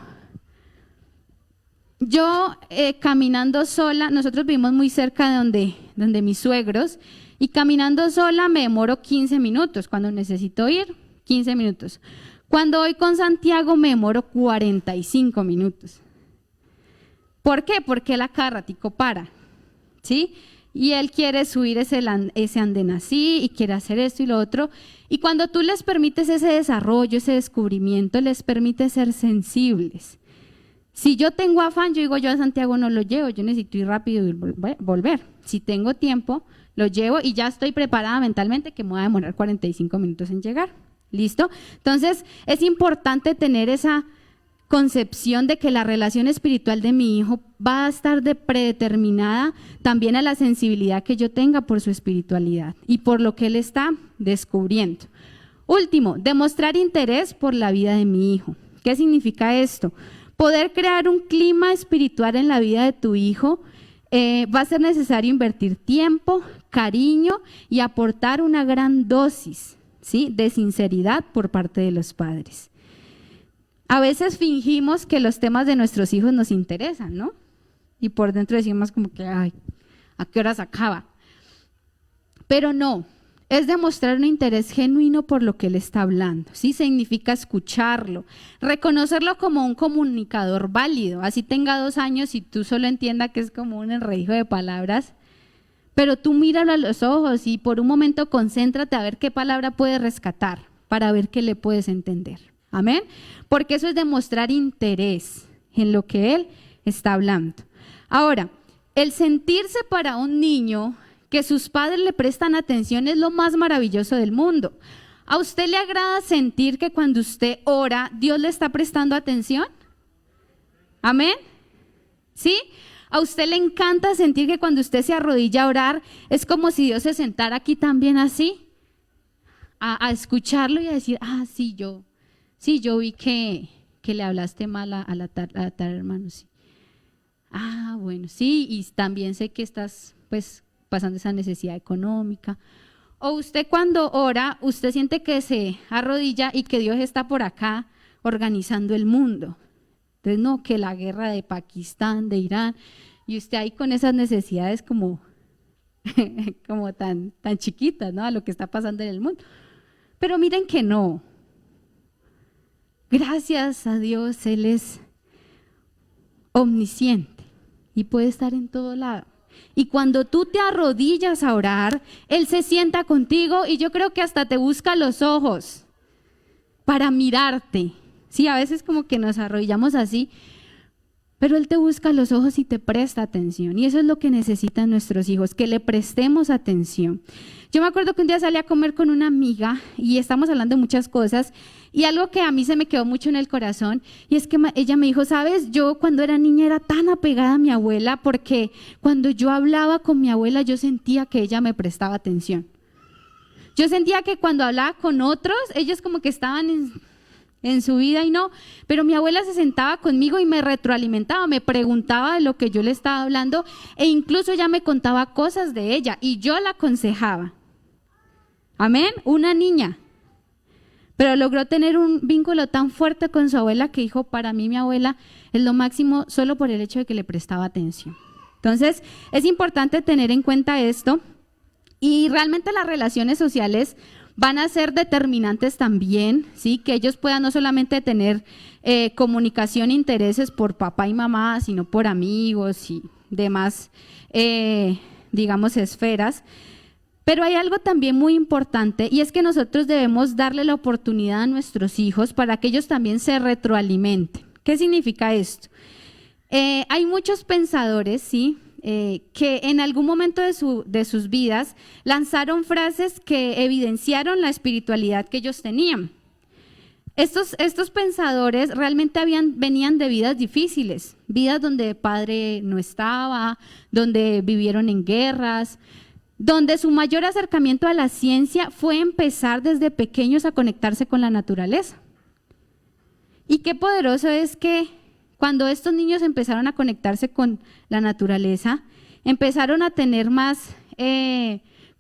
yo caminando sola, nosotros vivimos muy cerca de donde mis suegros, y caminando sola me demoro 15 minutos, cuando necesito ir, 15 minutos. Cuando voy con Santiago me demoro 45 minutos. ¿Por qué? Porque él a cada ratico para, ¿sí? Y él quiere subir ese andén así y quiere hacer esto y lo otro. Y cuando tú les permites ese desarrollo, ese descubrimiento, les permite ser sensibles. Si yo tengo afán, yo digo, yo a Santiago no lo llevo, yo necesito ir rápido y volver. Si tengo tiempo, lo llevo y ya estoy preparada mentalmente que me voy a demorar 45 minutos en llegar. ¿Listo? Entonces, es importante tener esa concepción de que la relación espiritual de mi hijo va a estar predeterminada también a la sensibilidad que yo tenga por su espiritualidad y por lo que él está descubriendo. Último, demostrar interés por la vida de mi hijo. ¿Qué significa esto? Poder crear un clima espiritual en la vida de tu hijo, va a ser necesario invertir tiempo, cariño y aportar una gran dosis, ¿sí?, de sinceridad por parte de los padres. A veces fingimos que los temas de nuestros hijos nos interesan, ¿no? Y por dentro decimos como que, ay, ¿a qué hora se acaba? Pero no, es demostrar un interés genuino por lo que él está hablando, ¿sí? Significa escucharlo, reconocerlo como un comunicador válido, así tenga 2 años y tú solo entiendas que es como un enredijo de palabras, pero tú míralo a los ojos y por un momento concéntrate a ver qué palabra puedes rescatar para ver qué le puedes entender. Amén, porque eso es demostrar interés en lo que él está hablando. Ahora, el sentirse para un niño que sus padres le prestan atención es lo más maravilloso del mundo. ¿A usted le agrada sentir que cuando usted ora, Dios le está prestando atención? Amén, ¿sí? ¿A usted le encanta sentir que cuando usted se arrodilla a orar, es como si Dios se sentara aquí también así? A escucharlo y a decir, sí, yo vi que le hablaste mal a la tal hermano, sí. Ah, bueno, sí, y también sé que estás pues pasando esa necesidad económica. O usted cuando ora, usted siente que se arrodilla y que Dios está por acá organizando el mundo. Entonces, no, que la guerra de Pakistán, de Irán, y usted ahí con esas necesidades como tan chiquitas, ¿no?, a lo que está pasando en el mundo. Pero miren que no. Gracias a Dios, Él es omnisciente y puede estar en todo lado. Y cuando tú te arrodillas a orar, Él se sienta contigo y yo creo que hasta te busca los ojos para mirarte. Sí, a veces como que nos arrodillamos así, pero Él te busca a los ojos y te presta atención. Y eso es lo que necesitan nuestros hijos, que le prestemos atención. Yo me acuerdo que un día salí a comer con una amiga y estamos hablando de muchas cosas y algo que a mí se me quedó mucho en el corazón y es que ella me dijo, ¿sabes? Yo cuando era niña era tan apegada a mi abuela porque cuando yo hablaba con mi abuela yo sentía que ella me prestaba atención. Yo sentía que cuando hablaba con otros, ellos como que estaban en su vida y no, pero mi abuela se sentaba conmigo y me retroalimentaba, me preguntaba de lo que yo le estaba hablando e incluso ella me contaba cosas de ella y yo la aconsejaba. Amén, una niña, pero logró tener un vínculo tan fuerte con su abuela que dijo, para mí mi abuela es lo máximo solo por el hecho de que le prestaba atención. Entonces, es importante tener en cuenta esto y realmente las relaciones sociales van a ser determinantes también, ¿sí? Que ellos puedan no solamente tener comunicación e intereses por papá y mamá, sino por amigos y demás, digamos, esferas. Pero hay algo también muy importante y es que nosotros debemos darle la oportunidad a nuestros hijos para que ellos también se retroalimenten. ¿Qué significa esto? Hay muchos pensadores, ¿sí? Que en algún momento de sus vidas lanzaron frases que evidenciaron la espiritualidad que ellos tenían. Estos pensadores realmente venían de vidas difíciles, vidas donde padre no estaba, donde vivieron en guerras, donde su mayor acercamiento a la ciencia fue empezar desde pequeños a conectarse con la naturaleza. Y qué poderoso es que cuando estos niños empezaron a conectarse con la naturaleza, empezaron a tener más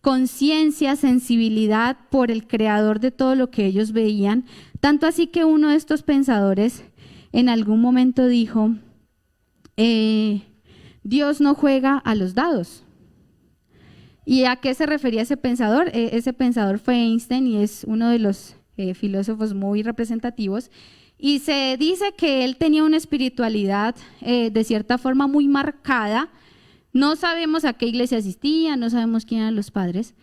conciencia, sensibilidad por el creador de todo lo que ellos veían, tanto así que uno de estos pensadores en algún momento dijo, Dios no juega a los dados. ¿Y a qué se refería ese pensador? Ese pensador fue Einstein y es uno de los filósofos muy representativos. Y se dice que él tenía una espiritualidad de cierta forma muy marcada. No sabemos a qué iglesia asistía, no sabemos quién eran los padres,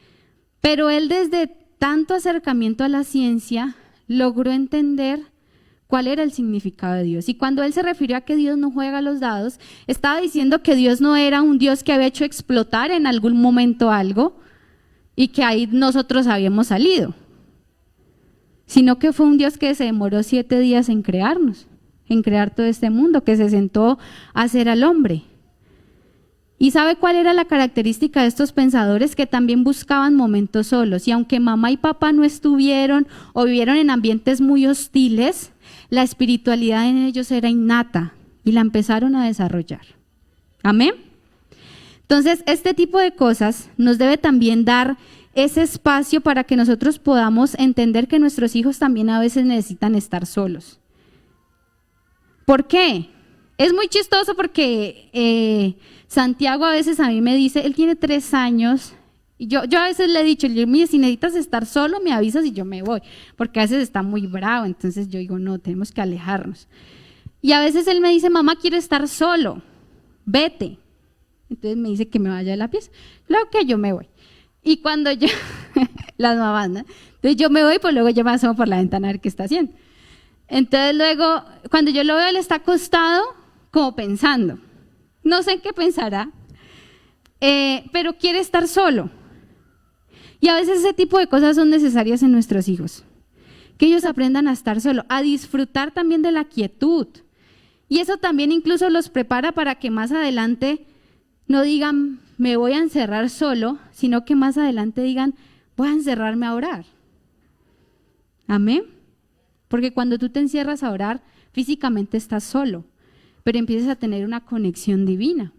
pero él desde tanto acercamiento a la ciencia logró entender cuál era el significado de Dios. Y cuando él se refirió a que Dios no juega los dados, estaba diciendo que Dios no era un Dios que había hecho explotar en algún momento algo y que ahí nosotros habíamos salido, sino que fue un Dios que se demoró 7 días en crearnos, en crear todo este mundo, que se sentó a hacer al hombre. ¿Y sabe cuál era la característica de estos pensadores? Que también buscaban momentos solos. Y aunque mamá y papá no estuvieron o vivieron en ambientes muy hostiles, la espiritualidad en ellos era innata y la empezaron a desarrollar. Amén. Entonces, este tipo de cosas nos debe también dar ese espacio para que nosotros podamos entender que nuestros hijos también a veces necesitan estar solos. ¿Por qué? Es muy chistoso porque Santiago a veces a mí me dice, él tiene 3 años, y yo a veces le he dicho, mire, si necesitas estar solo, me avisas y yo me voy, porque a veces está muy bravo, entonces yo digo, no, tenemos que alejarnos. Y a veces él me dice, mamá, quiero estar solo, vete. Entonces me dice que me vaya de la pieza. Luego que yo me voy. Y cuando yo, las mamás, ¿no? Entonces yo me voy, pues luego yo me asomo por la ventana a ver qué está haciendo. Entonces luego, cuando yo lo veo, él está acostado como pensando. No sé en qué pensará, pero quiere estar solo. Y a veces ese tipo de cosas son necesarias en nuestros hijos. Que ellos aprendan a estar solo, a disfrutar también de la quietud. Y eso también incluso los prepara para que más adelante no digan, me voy a encerrar solo, sino que más adelante digan, voy a encerrarme a orar. Amén. Porque cuando tú te encierras a orar, físicamente estás solo, pero empiezas a tener una conexión divina.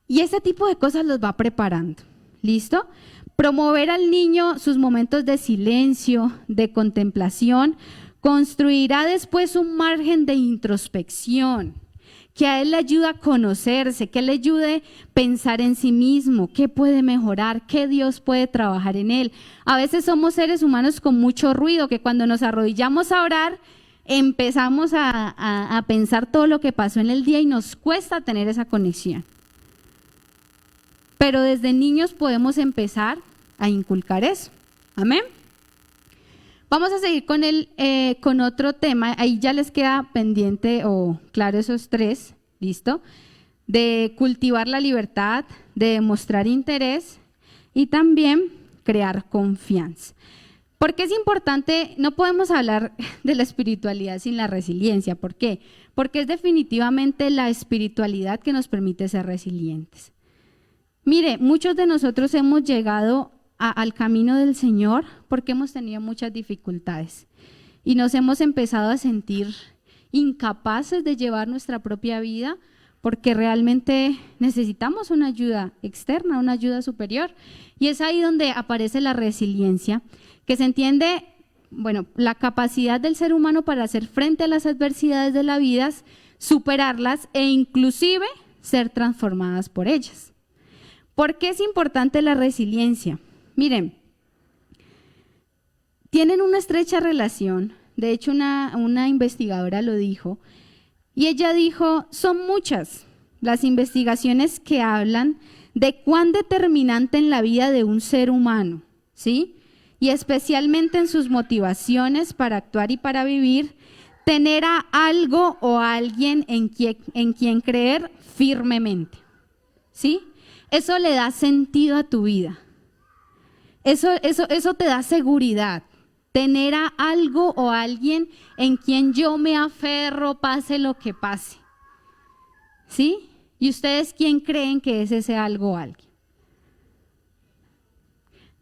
Y ese tipo de cosas los va preparando. ¿Listo? Promover al niño sus momentos de silencio, de contemplación, construirá después un margen de introspección que a él le ayuda a conocerse, que le ayude a pensar en sí mismo, qué puede mejorar, qué Dios puede trabajar en él. A veces somos seres humanos con mucho ruido, que cuando nos arrodillamos a orar, empezamos a pensar todo lo que pasó en el día y nos cuesta tener esa conexión. Pero desde niños podemos empezar a inculcar eso. Amén. Vamos a seguir con otro tema. Ahí ya les queda pendiente o claro esos tres, ¿listo? De cultivar la libertad, de demostrar interés y también crear confianza. ¿Por qué es importante? No podemos hablar de la espiritualidad sin la resiliencia. ¿Por qué? Porque es definitivamente la espiritualidad que nos permite ser resilientes. Mire, muchos de nosotros hemos llegado al camino del Señor porque hemos tenido muchas dificultades y nos hemos empezado a sentir incapaces de llevar nuestra propia vida porque realmente necesitamos una ayuda externa, una ayuda superior. Y es ahí donde aparece la resiliencia, que se entiende, bueno, la capacidad del ser humano para hacer frente a las adversidades de la vida, superarlas e inclusive ser transformadas por ellas. ¿Por qué es importante la resiliencia? Miren, tienen una estrecha relación, de hecho una investigadora lo dijo, y ella dijo, son muchas las investigaciones que hablan de cuán determinante en la vida de un ser humano, ¿sí? Y especialmente en sus motivaciones para actuar y para vivir, tener a algo o a alguien en quien creer firmemente, ¿sí? Eso le da sentido a tu vida. Eso te da seguridad. Tener a algo o a alguien en quien yo me aferro, pase lo que pase. ¿Sí? ¿Y ustedes quién creen que es ese algo o alguien?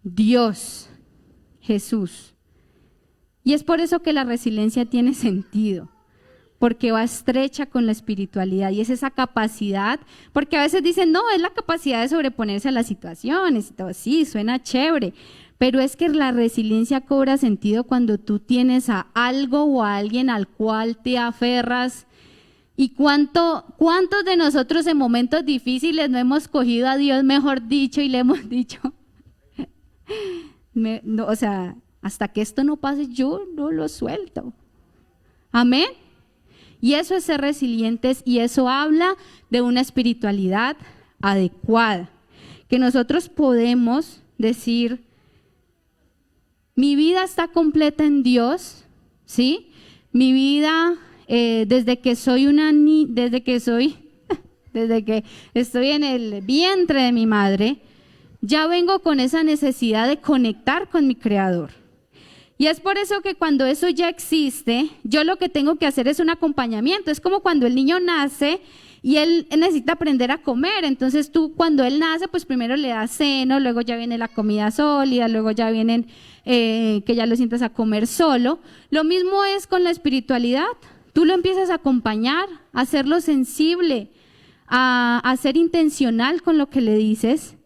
Dios, Jesús. Y es por eso que la resiliencia tiene sentido, porque va estrecha con la espiritualidad y es esa capacidad, porque a veces dicen, no, es la capacidad de sobreponerse a las situaciones y todo, sí, suena chévere, pero es que la resiliencia cobra sentido cuando tú tienes a algo o a alguien al cual te aferras. ¿Y cuántos de nosotros en momentos difíciles no hemos cogido a Dios, mejor dicho, y le hemos dicho, no, o sea, hasta que esto no pase yo no lo suelto? Amén. Y eso es ser resilientes y eso habla de una espiritualidad adecuada, que nosotros podemos decir, mi vida está completa en Dios, ¿sí? Mi vida desde que estoy en el vientre de mi madre, ya vengo con esa necesidad de conectar con mi Creador. Y es por eso que cuando eso ya existe, yo lo que tengo que hacer es un acompañamiento. Es como cuando el niño nace y él necesita aprender a comer. Entonces tú cuando él nace, pues primero le das seno, luego ya viene la comida sólida, luego ya vienen que ya lo sientas a comer solo. Lo mismo es con la espiritualidad. Tú lo empiezas a acompañar, a hacerlo sensible, a ser intencional con lo que le dices.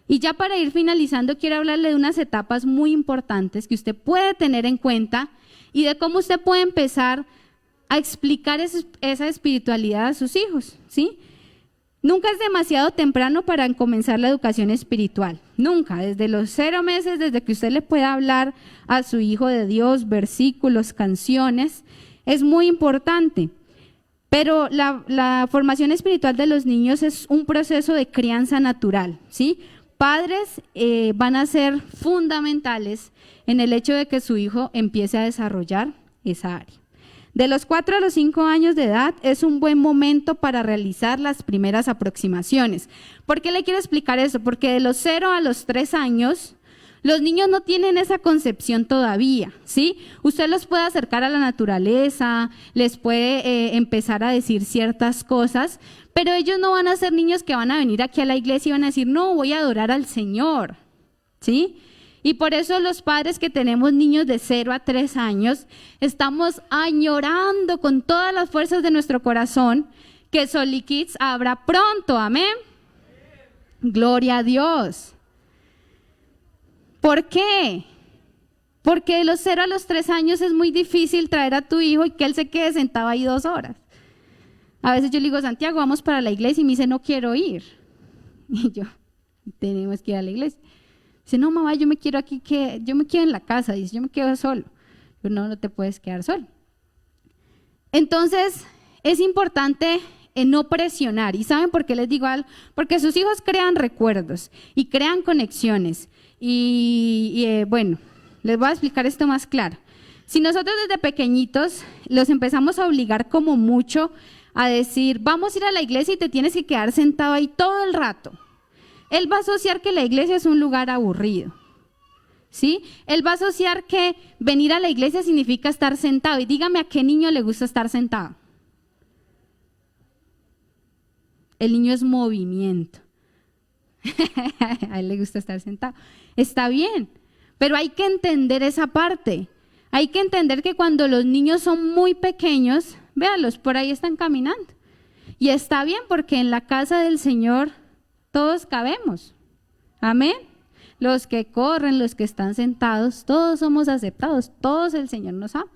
Y ya para ir finalizando, quiero hablarle de unas etapas muy importantes que usted puede tener en cuenta y de cómo usted puede empezar a explicar esa espiritualidad a sus hijos, ¿sí? Nunca es demasiado temprano para comenzar la educación espiritual, nunca, desde los 0 meses, desde que usted le pueda hablar a su hijo de Dios, versículos, canciones, es muy importante. Pero la formación espiritual de los niños es un proceso de crianza natural, ¿sí? Padres van a ser fundamentales en el hecho de que su hijo empiece a desarrollar esa área. De los 4 a los 5 años de edad es un buen momento para realizar las primeras aproximaciones. ¿Por qué le quiero explicar eso? Porque de los 0 a los 3 años los niños no tienen esa concepción todavía, ¿sí? Usted los puede acercar a la naturaleza, les puede empezar a decir ciertas cosas, pero ellos no van a ser niños que van a venir aquí a la iglesia y van a decir, no, voy a adorar al Señor, ¿sí? Y por eso los padres que tenemos niños de 0 a 3 años, estamos añorando con todas las fuerzas de nuestro corazón que Soli Kids abra pronto, amén. Gloria a Dios. ¿Por qué? Porque de los 0 a los 3 años es muy difícil traer a tu hijo y que él se quede sentado ahí 2 horas. A veces yo le digo, Santiago, vamos para la iglesia, y me dice, no quiero ir. Y yo, tenemos que ir a la iglesia. Dice, no, mamá, yo me quiero en la casa. Dice, yo me quedo solo. Yo, no te puedes quedar solo. Entonces, es importante no presionar. ¿Y saben por qué les digo algo? Porque sus hijos crean recuerdos y crean conexiones. Bueno, les voy a explicar esto más claro. Si nosotros desde pequeñitos los empezamos a obligar como mucho a decir, vamos a ir a la iglesia y te tienes que quedar sentado ahí todo el rato, él va a asociar que la iglesia es un lugar aburrido, ¿sí? Él va a asociar que venir a la iglesia significa estar sentado. Y dígame, ¿a qué niño le gusta estar sentado? El niño es movimiento. A él le gusta estar sentado. Está bien, pero hay que entender esa parte. Hay que entender que cuando los niños son muy pequeños, véanlos, por ahí están caminando. Y está bien porque en la casa del Señor todos cabemos. Amén. Los que corren, los que están sentados, todos somos aceptados, todos el Señor nos ama.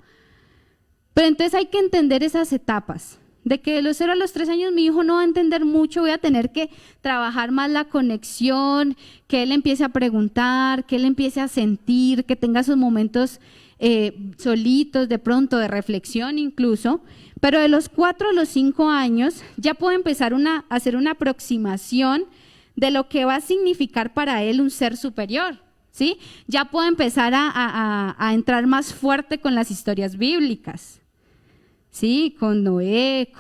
Pero entonces hay que entender esas etapas, de que de los 0 a los 3 años mi hijo no va a entender mucho, voy a tener que trabajar más la conexión, que él empiece a preguntar, que él empiece a sentir, que tenga sus momentos solitos de pronto, de reflexión incluso. Pero de los 4 a los 5 años ya puedo empezar a hacer una aproximación de lo que va a significar para él un ser superior, ¿sí? Ya puedo empezar a entrar más fuerte con las historias bíblicas, ¿sí? Con Noé,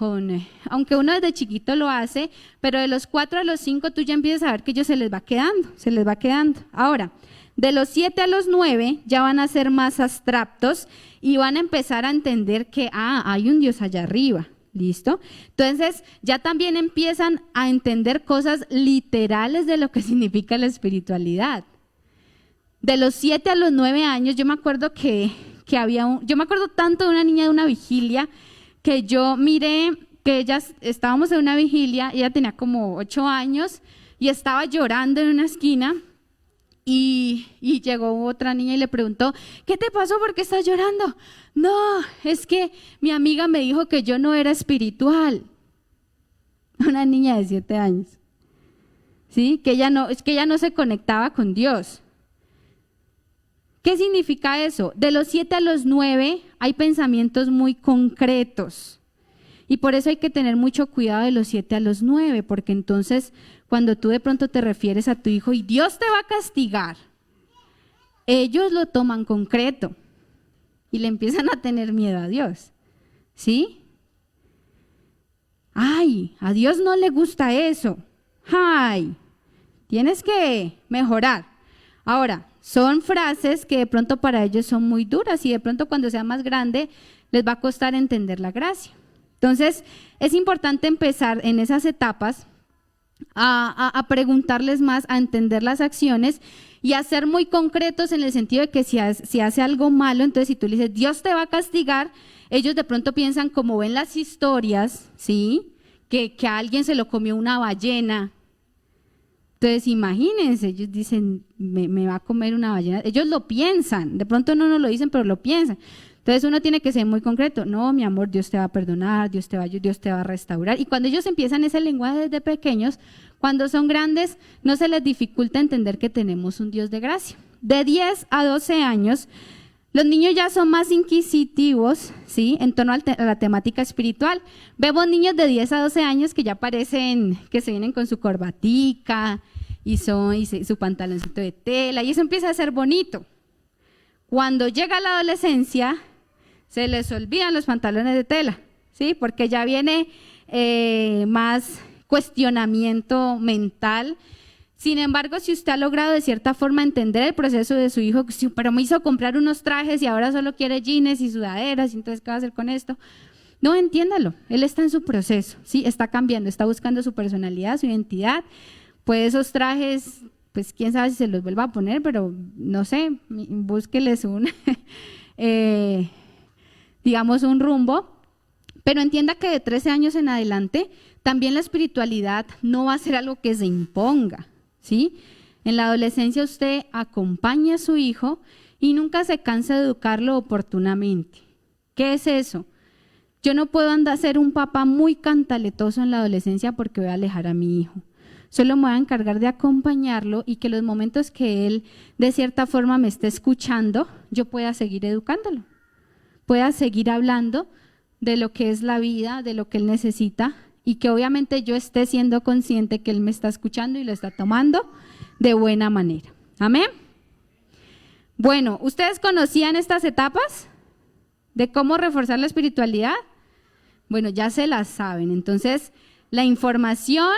aunque uno desde chiquito lo hace, pero de los 4 a los 5 tú ya empiezas a ver que ellos se les va quedando. Ahora, de los 7 a los 9 ya van a ser más abstractos y van a empezar a entender que, hay un Dios allá arriba. ¿Listo? Entonces ya también empiezan a entender cosas literales de lo que significa la espiritualidad. De los 7 a los 9 años, yo me acuerdo yo me acuerdo tanto de una niña de una vigilia que yo miré que estábamos en una vigilia, ella tenía como 8 años y estaba llorando en una esquina. Y llegó otra niña y le preguntó, ¿qué te pasó? ¿Por qué estás llorando? No, es que mi amiga me dijo que yo no era espiritual. Una niña de 7 años. ¿Sí? Que ella no se conectaba con Dios. ¿Qué significa eso? De los 7 a los 9 hay pensamientos muy concretos. Y por eso hay que tener mucho cuidado de los 7 a los 9, porque entonces cuando tú de pronto te refieres a tu hijo y Dios te va a castigar, ellos lo toman concreto y le empiezan a tener miedo a Dios, ¿sí? Ay, a Dios no le gusta eso. Ay, tienes que mejorar. Ahora, son frases que de pronto para ellos son muy duras y de pronto cuando sea más grande les va a costar entender la gracia. Entonces, es importante empezar en esas etapas a preguntarles más, a entender las acciones y a ser muy concretos en el sentido de que si hace algo malo, entonces si tú le dices, Dios te va a castigar, ellos de pronto piensan, como ven las historias, ¿sí? Que a alguien se lo comió una ballena. Entonces, imagínense, ellos dicen, me va a comer una ballena. Ellos lo piensan, de pronto no nos lo dicen, pero lo piensan. Entonces uno tiene que ser muy concreto. No, mi amor, Dios te va a perdonar, Dios te va a restaurar. Y cuando ellos empiezan ese lenguaje desde pequeños, cuando son grandes, no se les dificulta entender que tenemos un Dios de gracia. De 10 a 12 años, los niños ya son más inquisitivos, ¿sí? En torno a la temática espiritual. Vemos niños de 10 a 12 años que ya parecen que se vienen con su corbatica y su pantaloncito de tela, y eso empieza a ser bonito. Cuando llega la adolescencia, se les olvidan los pantalones de tela, ¿sí? Porque ya viene más cuestionamiento mental. Sin embargo, si usted ha logrado de cierta forma entender el proceso de su hijo, pero me hizo comprar unos trajes y ahora solo quiere jeans y sudaderas, entonces ¿qué va a hacer con esto? No, entiéndalo, él está en su proceso, ¿sí? Está cambiando, está buscando su personalidad, su identidad. Pues esos trajes, pues quién sabe si se los vuelva a poner, pero no sé, búsqueles digamos un rumbo, pero entienda que de 13 años en adelante también la espiritualidad no va a ser algo que se imponga, ¿sí? En la adolescencia usted acompaña a su hijo y nunca se cansa de educarlo oportunamente. ¿Qué es eso? Yo no puedo andar a ser un papá muy cantaletoso en la adolescencia porque voy a alejar a mi hijo. Solo me voy a encargar de acompañarlo y que los momentos que él de cierta forma me esté escuchando, yo pueda seguir educándolo, pueda seguir hablando de lo que es la vida, de lo que él necesita y que obviamente yo esté siendo consciente que él me está escuchando y lo está tomando de buena manera. Amén. Bueno, ¿ustedes conocían estas etapas? de cómo reforzar la espiritualidad. Bueno, ya se la saben. Entonces, la información,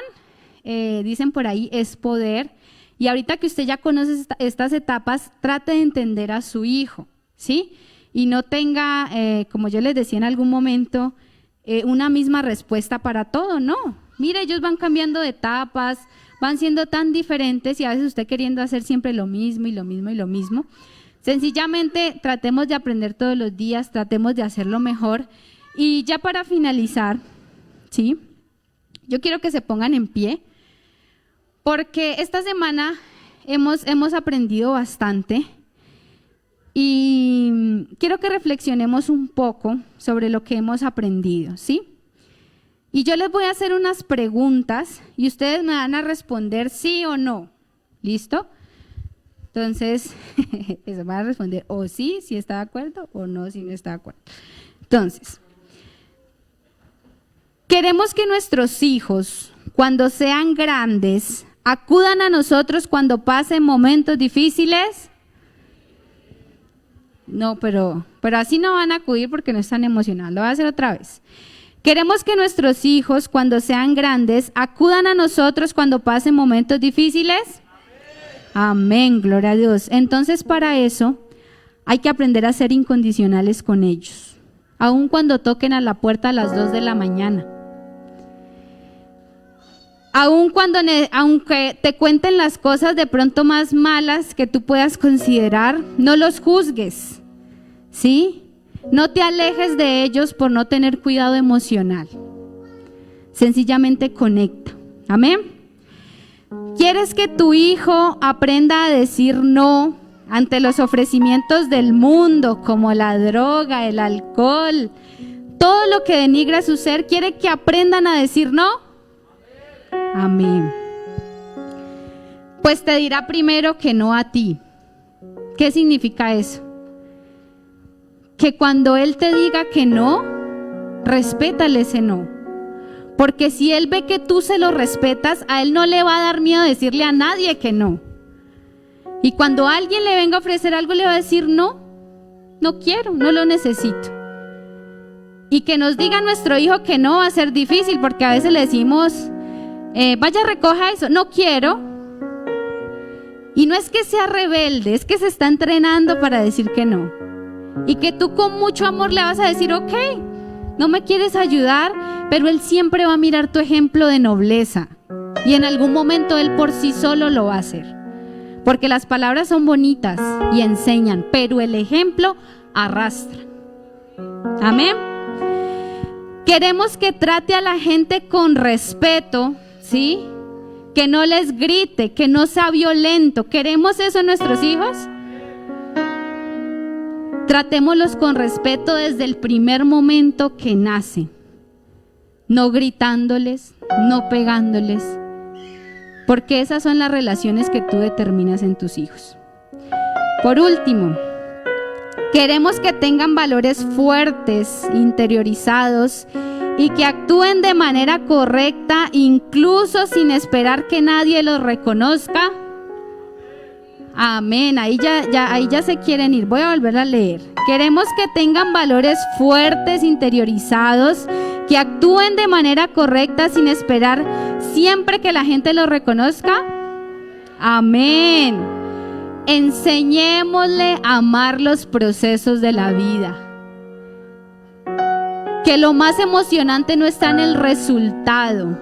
dicen por ahí, es poder. Y ahorita que usted ya conoce estas etapas, trate de entender a su hijo, ¿sí? Y no tenga, como yo les decía en algún momento, una misma respuesta para todo, no. Mire, ellos van cambiando de etapas, van siendo tan diferentes y a veces usted queriendo hacer siempre lo mismo y lo mismo y lo mismo. Sencillamente tratemos de aprender todos los días, tratemos de hacerlo mejor. Y ya para finalizar, ¿sí? Yo quiero que se pongan en pie, porque esta semana hemos aprendido bastante y quiero que reflexionemos un poco sobre lo que hemos aprendido, ¿sí? Y yo les voy a hacer unas preguntas y ustedes me van a responder sí o no, ¿listo? Entonces, eso van a responder o sí, si está de acuerdo, o no, si no está de acuerdo. Entonces, queremos que nuestros hijos, cuando sean grandes, acudan a nosotros cuando pasen momentos difíciles. No, pero así no van a acudir porque no están emocionados. Lo voy a hacer otra vez. Queremos que nuestros hijos, cuando sean grandes, acudan a nosotros cuando pasen momentos difíciles. Amén, gloria a Dios. Entonces, para eso hay que aprender a ser incondicionales con ellos, aun cuando toquen a la puerta a las 2 de la mañana. Aunque te cuenten las cosas de pronto más malas que tú puedas considerar, no los juzgues, ¿sí? No te alejes de ellos por no tener cuidado emocional. Sencillamente conecta. Amén. ¿Quieres que tu hijo aprenda a decir no ante los ofrecimientos del mundo, como la droga, el alcohol, todo lo que denigra su ser? ¿Quiere que aprendan a decir no? Amén. Pues te dirá primero que no a ti. ¿Qué significa eso? Que cuando él te diga que no, respétale ese no. Porque si él ve que tú se lo respetas, a él no le va a dar miedo decirle a nadie que no. Y cuando alguien le venga a ofrecer algo, le va a decir no, no quiero, no lo necesito. Y que nos diga nuestro hijo que no va a ser difícil, porque a veces le decimos, vaya, recoja eso, no quiero. Y no es que sea rebelde, es que se está entrenando para decir que no. Y que tú con mucho amor le vas a decir, ok, no me quieres ayudar, pero él siempre va a mirar tu ejemplo de nobleza. Y en algún momento él por sí solo lo va a hacer. Porque las palabras son bonitas y enseñan, pero el ejemplo arrastra. Amén. Queremos que trate a la gente con respeto, ¿sí? Que no les grite, que no sea violento. ¿Queremos eso en nuestros hijos? Tratémoslos con respeto desde el primer momento que nacen. No gritándoles, no pegándoles, porque esas son las relaciones que tú determinas en tus hijos. Por último, queremos que tengan valores fuertes, interiorizados y que actúen de manera correcta, incluso sin esperar que nadie los reconozca. Amén, ahí ya se quieren ir. Voy a volver a leer. Queremos que tengan valores fuertes, interiorizados, que actúen de manera correcta sin esperar siempre que la gente los reconozca. Amén. Enseñémosle a amar los procesos de la vida. Que lo más emocionante no está en el resultado.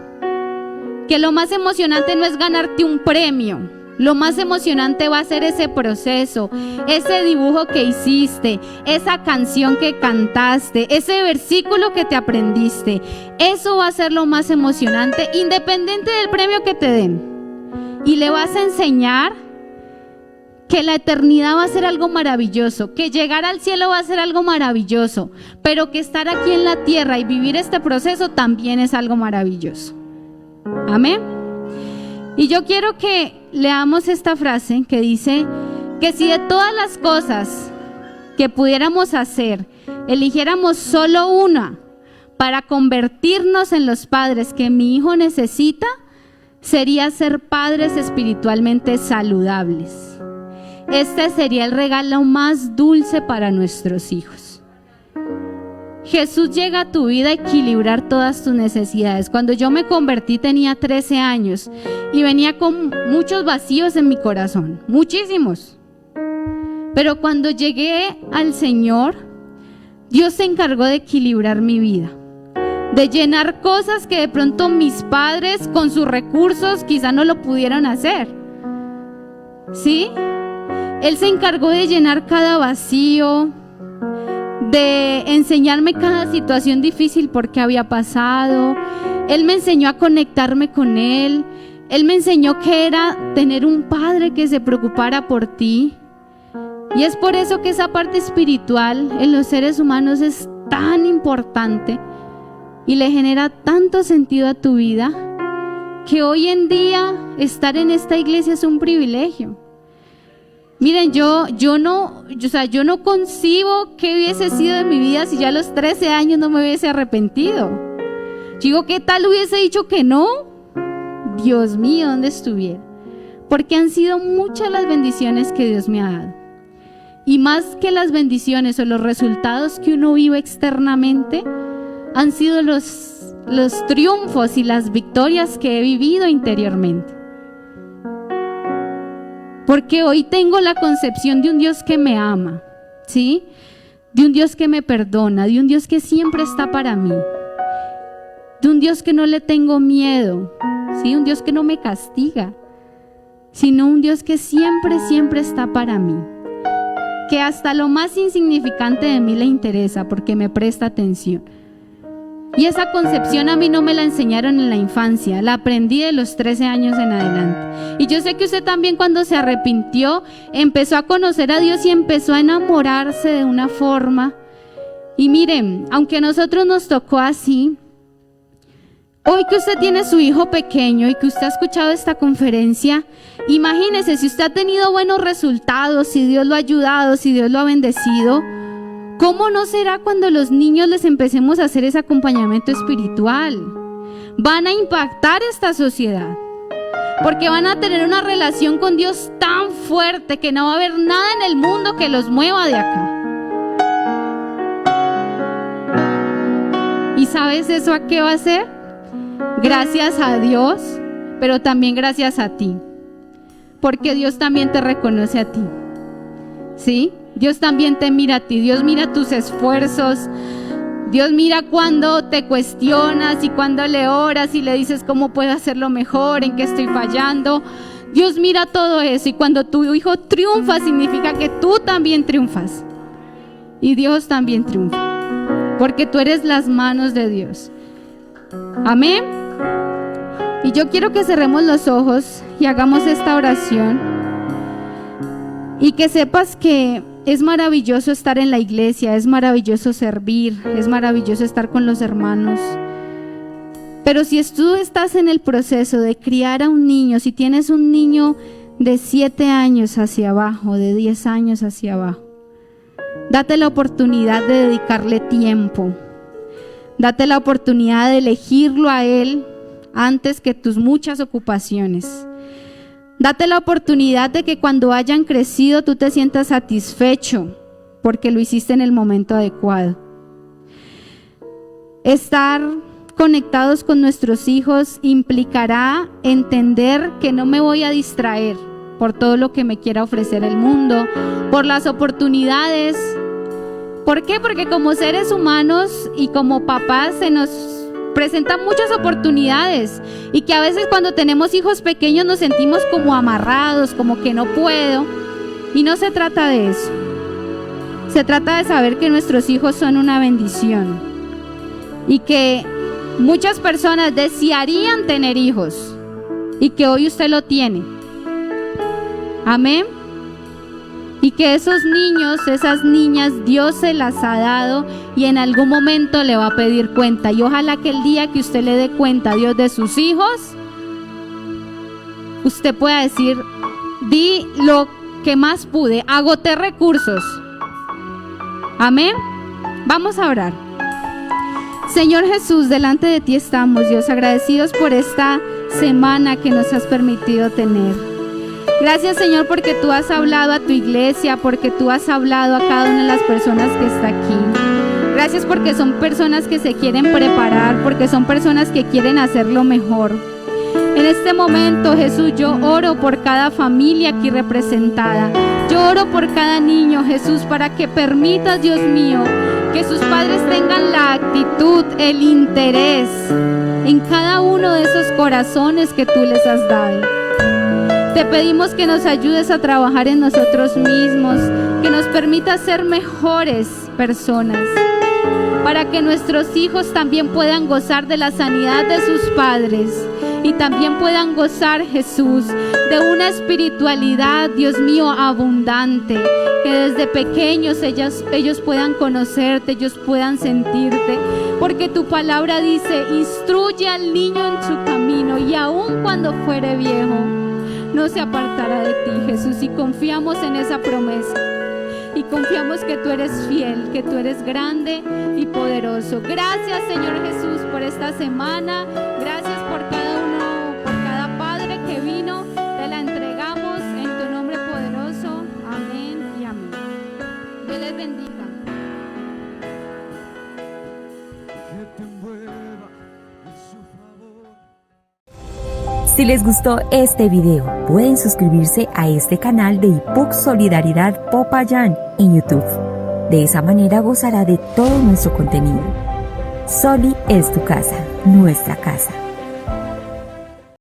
Que lo más emocionante no es ganarte un premio. Lo más emocionante va a ser ese proceso, ese dibujo que hiciste, esa canción que cantaste, ese versículo que te aprendiste. Eso va a ser lo más emocionante, independiente del premio que te den. Y le vas a enseñar que la eternidad va a ser algo maravilloso, que llegar al cielo va a ser algo maravilloso, pero que estar aquí en la tierra y vivir este proceso también es algo maravilloso. Amén. Y yo quiero que leamos esta frase que dice que si de todas las cosas que pudiéramos hacer, eligiéramos solo una para convertirnos en los padres que mi hijo necesita, sería ser padres espiritualmente saludables. Este sería el regalo más dulce para nuestros hijos. Jesús llega a tu vida a equilibrar todas tus necesidades. Cuando yo me convertí tenía 13 años y venía con muchos vacíos en mi corazón, muchísimos. Pero cuando llegué al Señor, Dios se encargó de equilibrar mi vida, de llenar cosas que de pronto mis padres con sus recursos quizá no lo pudieron hacer. ¿Sí? Él se encargó de llenar cada vacío, de enseñarme cada situación difícil por qué había pasado. Él me enseñó a conectarme con Él. Él me enseñó que era tener un padre que se preocupara por ti. Y es por eso que esa parte espiritual en los seres humanos es tan importante y le genera tanto sentido a tu vida, que hoy en día estar en esta iglesia es un privilegio. Miren, yo no concibo qué hubiese sido de mi vida si ya a los 13 años no me hubiese arrepentido. Digo, ¿qué tal hubiese dicho que no? Dios mío, ¿dónde estuviera? Porque han sido muchas las bendiciones que Dios me ha dado. Y más que las bendiciones o los resultados que uno vive externamente, han sido los triunfos y las victorias que he vivido interiormente. Porque hoy tengo la concepción de un Dios que me ama, ¿sí? De un Dios que me perdona, de un Dios que siempre está para mí, de un Dios que no le tengo miedo, ¿sí? Un Dios que no me castiga, sino un Dios que siempre, siempre está para mí, que hasta lo más insignificante de mí le interesa porque me presta atención. Y esa concepción a mí no me la enseñaron en la infancia, la aprendí de los 13 años en adelante. Y yo sé que usted también, cuando se arrepintió, empezó a conocer a Dios y empezó a enamorarse de una forma. Y miren, aunque a nosotros nos tocó así, hoy que usted tiene su hijo pequeño y que usted ha escuchado esta conferencia, imagínese si usted ha tenido buenos resultados, si Dios lo ha ayudado, si Dios lo ha bendecido, ¿cómo no será cuando los niños les empecemos a hacer ese acompañamiento espiritual? Van a impactar esta sociedad, porque van a tener una relación con Dios tan fuerte que no va a haber nada en el mundo que los mueva de acá. ¿Y sabes eso a qué va a ser? Gracias a Dios, pero también gracias a ti, porque Dios también te reconoce a ti, ¿sí? Dios también te mira a ti, Dios mira tus esfuerzos, Dios mira cuando te cuestionas y cuando le oras y le dices cómo puedo hacerlo mejor, en qué estoy fallando. Dios mira todo eso, y cuando tu hijo triunfa significa que tú también triunfas y Dios también triunfa, porque tú eres las manos de Dios. Amén. Y yo quiero que cerremos los ojos y hagamos esta oración, y que sepas que es maravilloso estar en la iglesia, es maravilloso servir, es maravilloso estar con los hermanos. Pero si tú estás en el proceso de criar a un niño, si tienes un niño de 7 años hacia abajo, de 10 años hacia abajo, date la oportunidad de dedicarle tiempo. Date la oportunidad de elegirlo a Él antes que tus muchas ocupaciones. Date la oportunidad de que cuando hayan crecido tú te sientas satisfecho porque lo hiciste en el momento adecuado. Estar conectados con nuestros hijos implicará entender que no me voy a distraer por todo lo que me quiera ofrecer el mundo, por las oportunidades. ¿Por qué? Porque como seres humanos y como papás se nos presentan muchas oportunidades, y que a veces cuando tenemos hijos pequeños nos sentimos como amarrados, como que no puedo, y no se trata de eso. Se trata de saber que nuestros hijos son una bendición y que muchas personas desearían tener hijos y que hoy usted lo tiene. Amén. Y que esos niños, esas niñas, Dios se las ha dado y en algún momento le va a pedir cuenta. Y ojalá que el día que usted le dé cuenta a Dios de sus hijos, usted pueda decir: di lo que más pude, agoté recursos. Amén. Vamos a orar. Señor Jesús, delante de ti estamos, Dios, agradecidos por esta semana que nos has permitido tener. Gracias, Señor, porque tú has hablado a tu iglesia, porque tú has hablado a cada una de las personas que está aquí. Gracias porque son personas que se quieren preparar, porque son personas que quieren hacerlo mejor. En este momento, Jesús, yo oro por cada familia aquí representada. Yo oro por cada niño, Jesús, para que permitas, Dios mío, que sus padres tengan la actitud, el interés en cada uno de esos corazones que tú les has dado. Te pedimos que nos ayudes a trabajar en nosotros mismos, que nos permitas ser mejores personas, para que nuestros hijos también puedan gozar de la sanidad de sus padres y también puedan gozar, Jesús, de una espiritualidad, Dios mío, abundante, que desde pequeños ellos puedan conocerte, ellos puedan sentirte, porque tu palabra dice: instruye al niño en su camino y aun cuando fuere viejo no se apartará de ti, Jesús, y confiamos en esa promesa. Y confiamos que tú eres fiel, que tú eres grande y poderoso. Gracias, Señor Jesús, por esta semana. Gracias por cada uno, por cada padre que vino. Te la entregamos en tu nombre poderoso. Amén y amén. Dios les bendiga. Si les gustó este video, pueden suscribirse a este canal de IPUC Solidaridad Popayán en YouTube. De esa manera gozará de todo nuestro contenido. Soli es tu casa, nuestra casa.